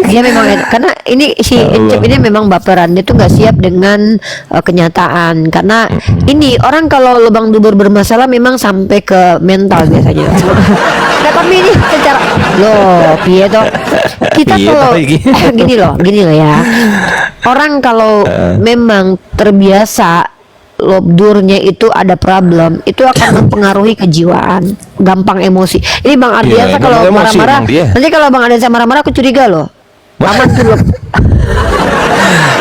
Dia memang karena ini si Encep ini memang baperan. Dia tuh nggak siap dengan kenyataan. Karena ini orang kalau lubang dubur bermasalah memang sampai ke mental biasanya. Nah, tapi ini secara piye toh? kita Iya, kalau tapi gini loh ya. Orang kalau memang terbiasa lobdurnya itu ada problem, itu akan mempengaruhi kejiwaan, gampang emosi. Ini Bang Ardiansa Iya, kalau gampang emosi marah-marah, emang dia. nanti kalau Bang Ardiansa marah-marah aku curiga loh. Aman tuh loh.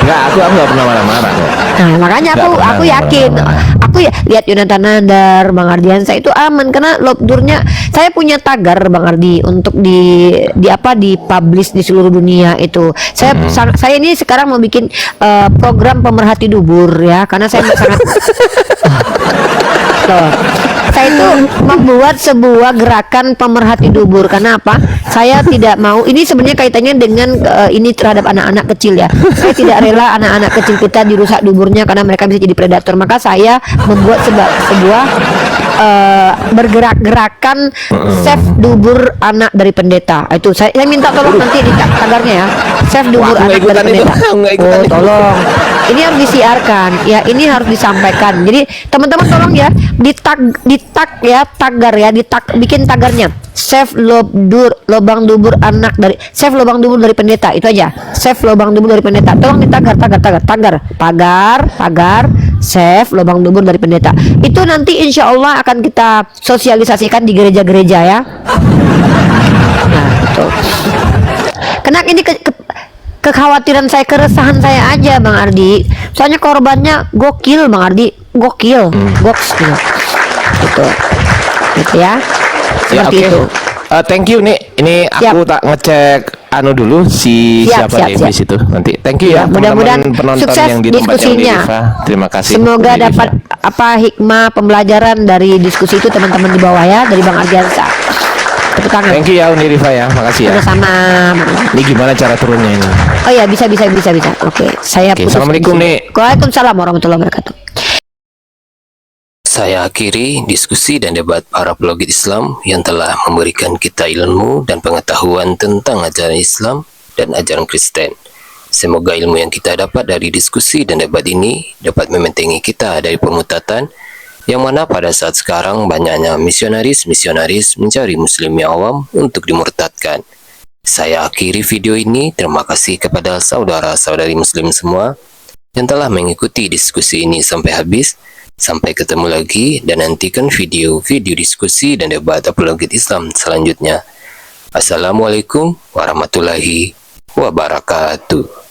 Enggak, aku nggak pernah marah-marah. Nah, makanya Nggak pernah, aku nggak yakin, pernah. aku ya lihat Yonatan Nadar, Bang Ardiansa itu aman karena lobdurnya. Saya punya tagar Bang Ardi untuk di publish di seluruh dunia itu. Saya ini sekarang mau bikin program pemerhati dubur ya, karena saya sangat Loh, saya itu membuat sebuah gerakan pemerhati dubur. Karena apa? Saya tidak mau. Ini sebenarnya kaitannya dengan ini terhadap anak-anak kecil ya. Saya tidak rela anak-anak kecil kita dirusak duburnya karena mereka bisa jadi predator. Maka saya membuat sebuah bergerak-gerakan save dubur anak dari pendeta. Itu saya minta tolong nanti di tagarnya ya. Save dubur Wah, aku nggak anak dari ikutan itu. pendeta. Aku nggak ikutan Oh, itu. tolong. Ini harus disiarkan. Ya, ini harus disampaikan. Jadi teman-teman tolong ya bikin tagarnya. Save lubang dubur anak dari save lubang dubur dari pendeta. Itu aja. Save lubang dubur dari pendeta. Tolong ditagar save lubang dubur dari pendeta. Itu nanti insya Allah akan kita sosialisasikan di gereja-gereja ya. Nah, betul. Karena ini kekhawatiran saya, keresahan saya aja Bang Ardi. Soalnya korbannya gokil Bang Ardi, gokil, goks gitu. Gitu ya. Ya, Seperti oke. itu. Thank you nih. Ini aku tak ngecek dulu si Siap, siapa siap, di itu nanti. Thank you ya, Ya, mudah-mudahan teman-teman penonton sukses yang di tempat yang di diskusinya. Riva. Terima kasih. Semoga Uni Riva. dapat hikmah pembelajaran dari diskusi itu teman-teman di bawah ya, dari Bang Ardiansa. Tepuk tangan. Thank you ya Uni Riva ya. Makasih ya. Sama-sama. Ini gimana cara turunnya ini? Oh ya, bisa. Oke, saya Oke, putus Assalamualaikum, di sini. Nik. Waalaikumsalam warahmatullahi wabarakatuh. Saya akhiri diskusi dan debat para apologet Islam yang telah memberikan kita ilmu dan pengetahuan tentang ajaran Islam dan ajaran Kristen. Semoga ilmu yang kita dapat dari diskusi dan debat ini dapat membentengi kita dari permutatan yang mana pada saat sekarang banyaknya misionaris mencari muslim yang awam untuk dimurtadkan. Saya akhiri video ini. Terima kasih kepada saudara-saudari muslim semua yang telah mengikuti diskusi ini sampai habis. Sampai ketemu lagi dan nantikan video-video diskusi dan debat apologet Islam selanjutnya. Assalamualaikum warahmatullahi wabarakatuh.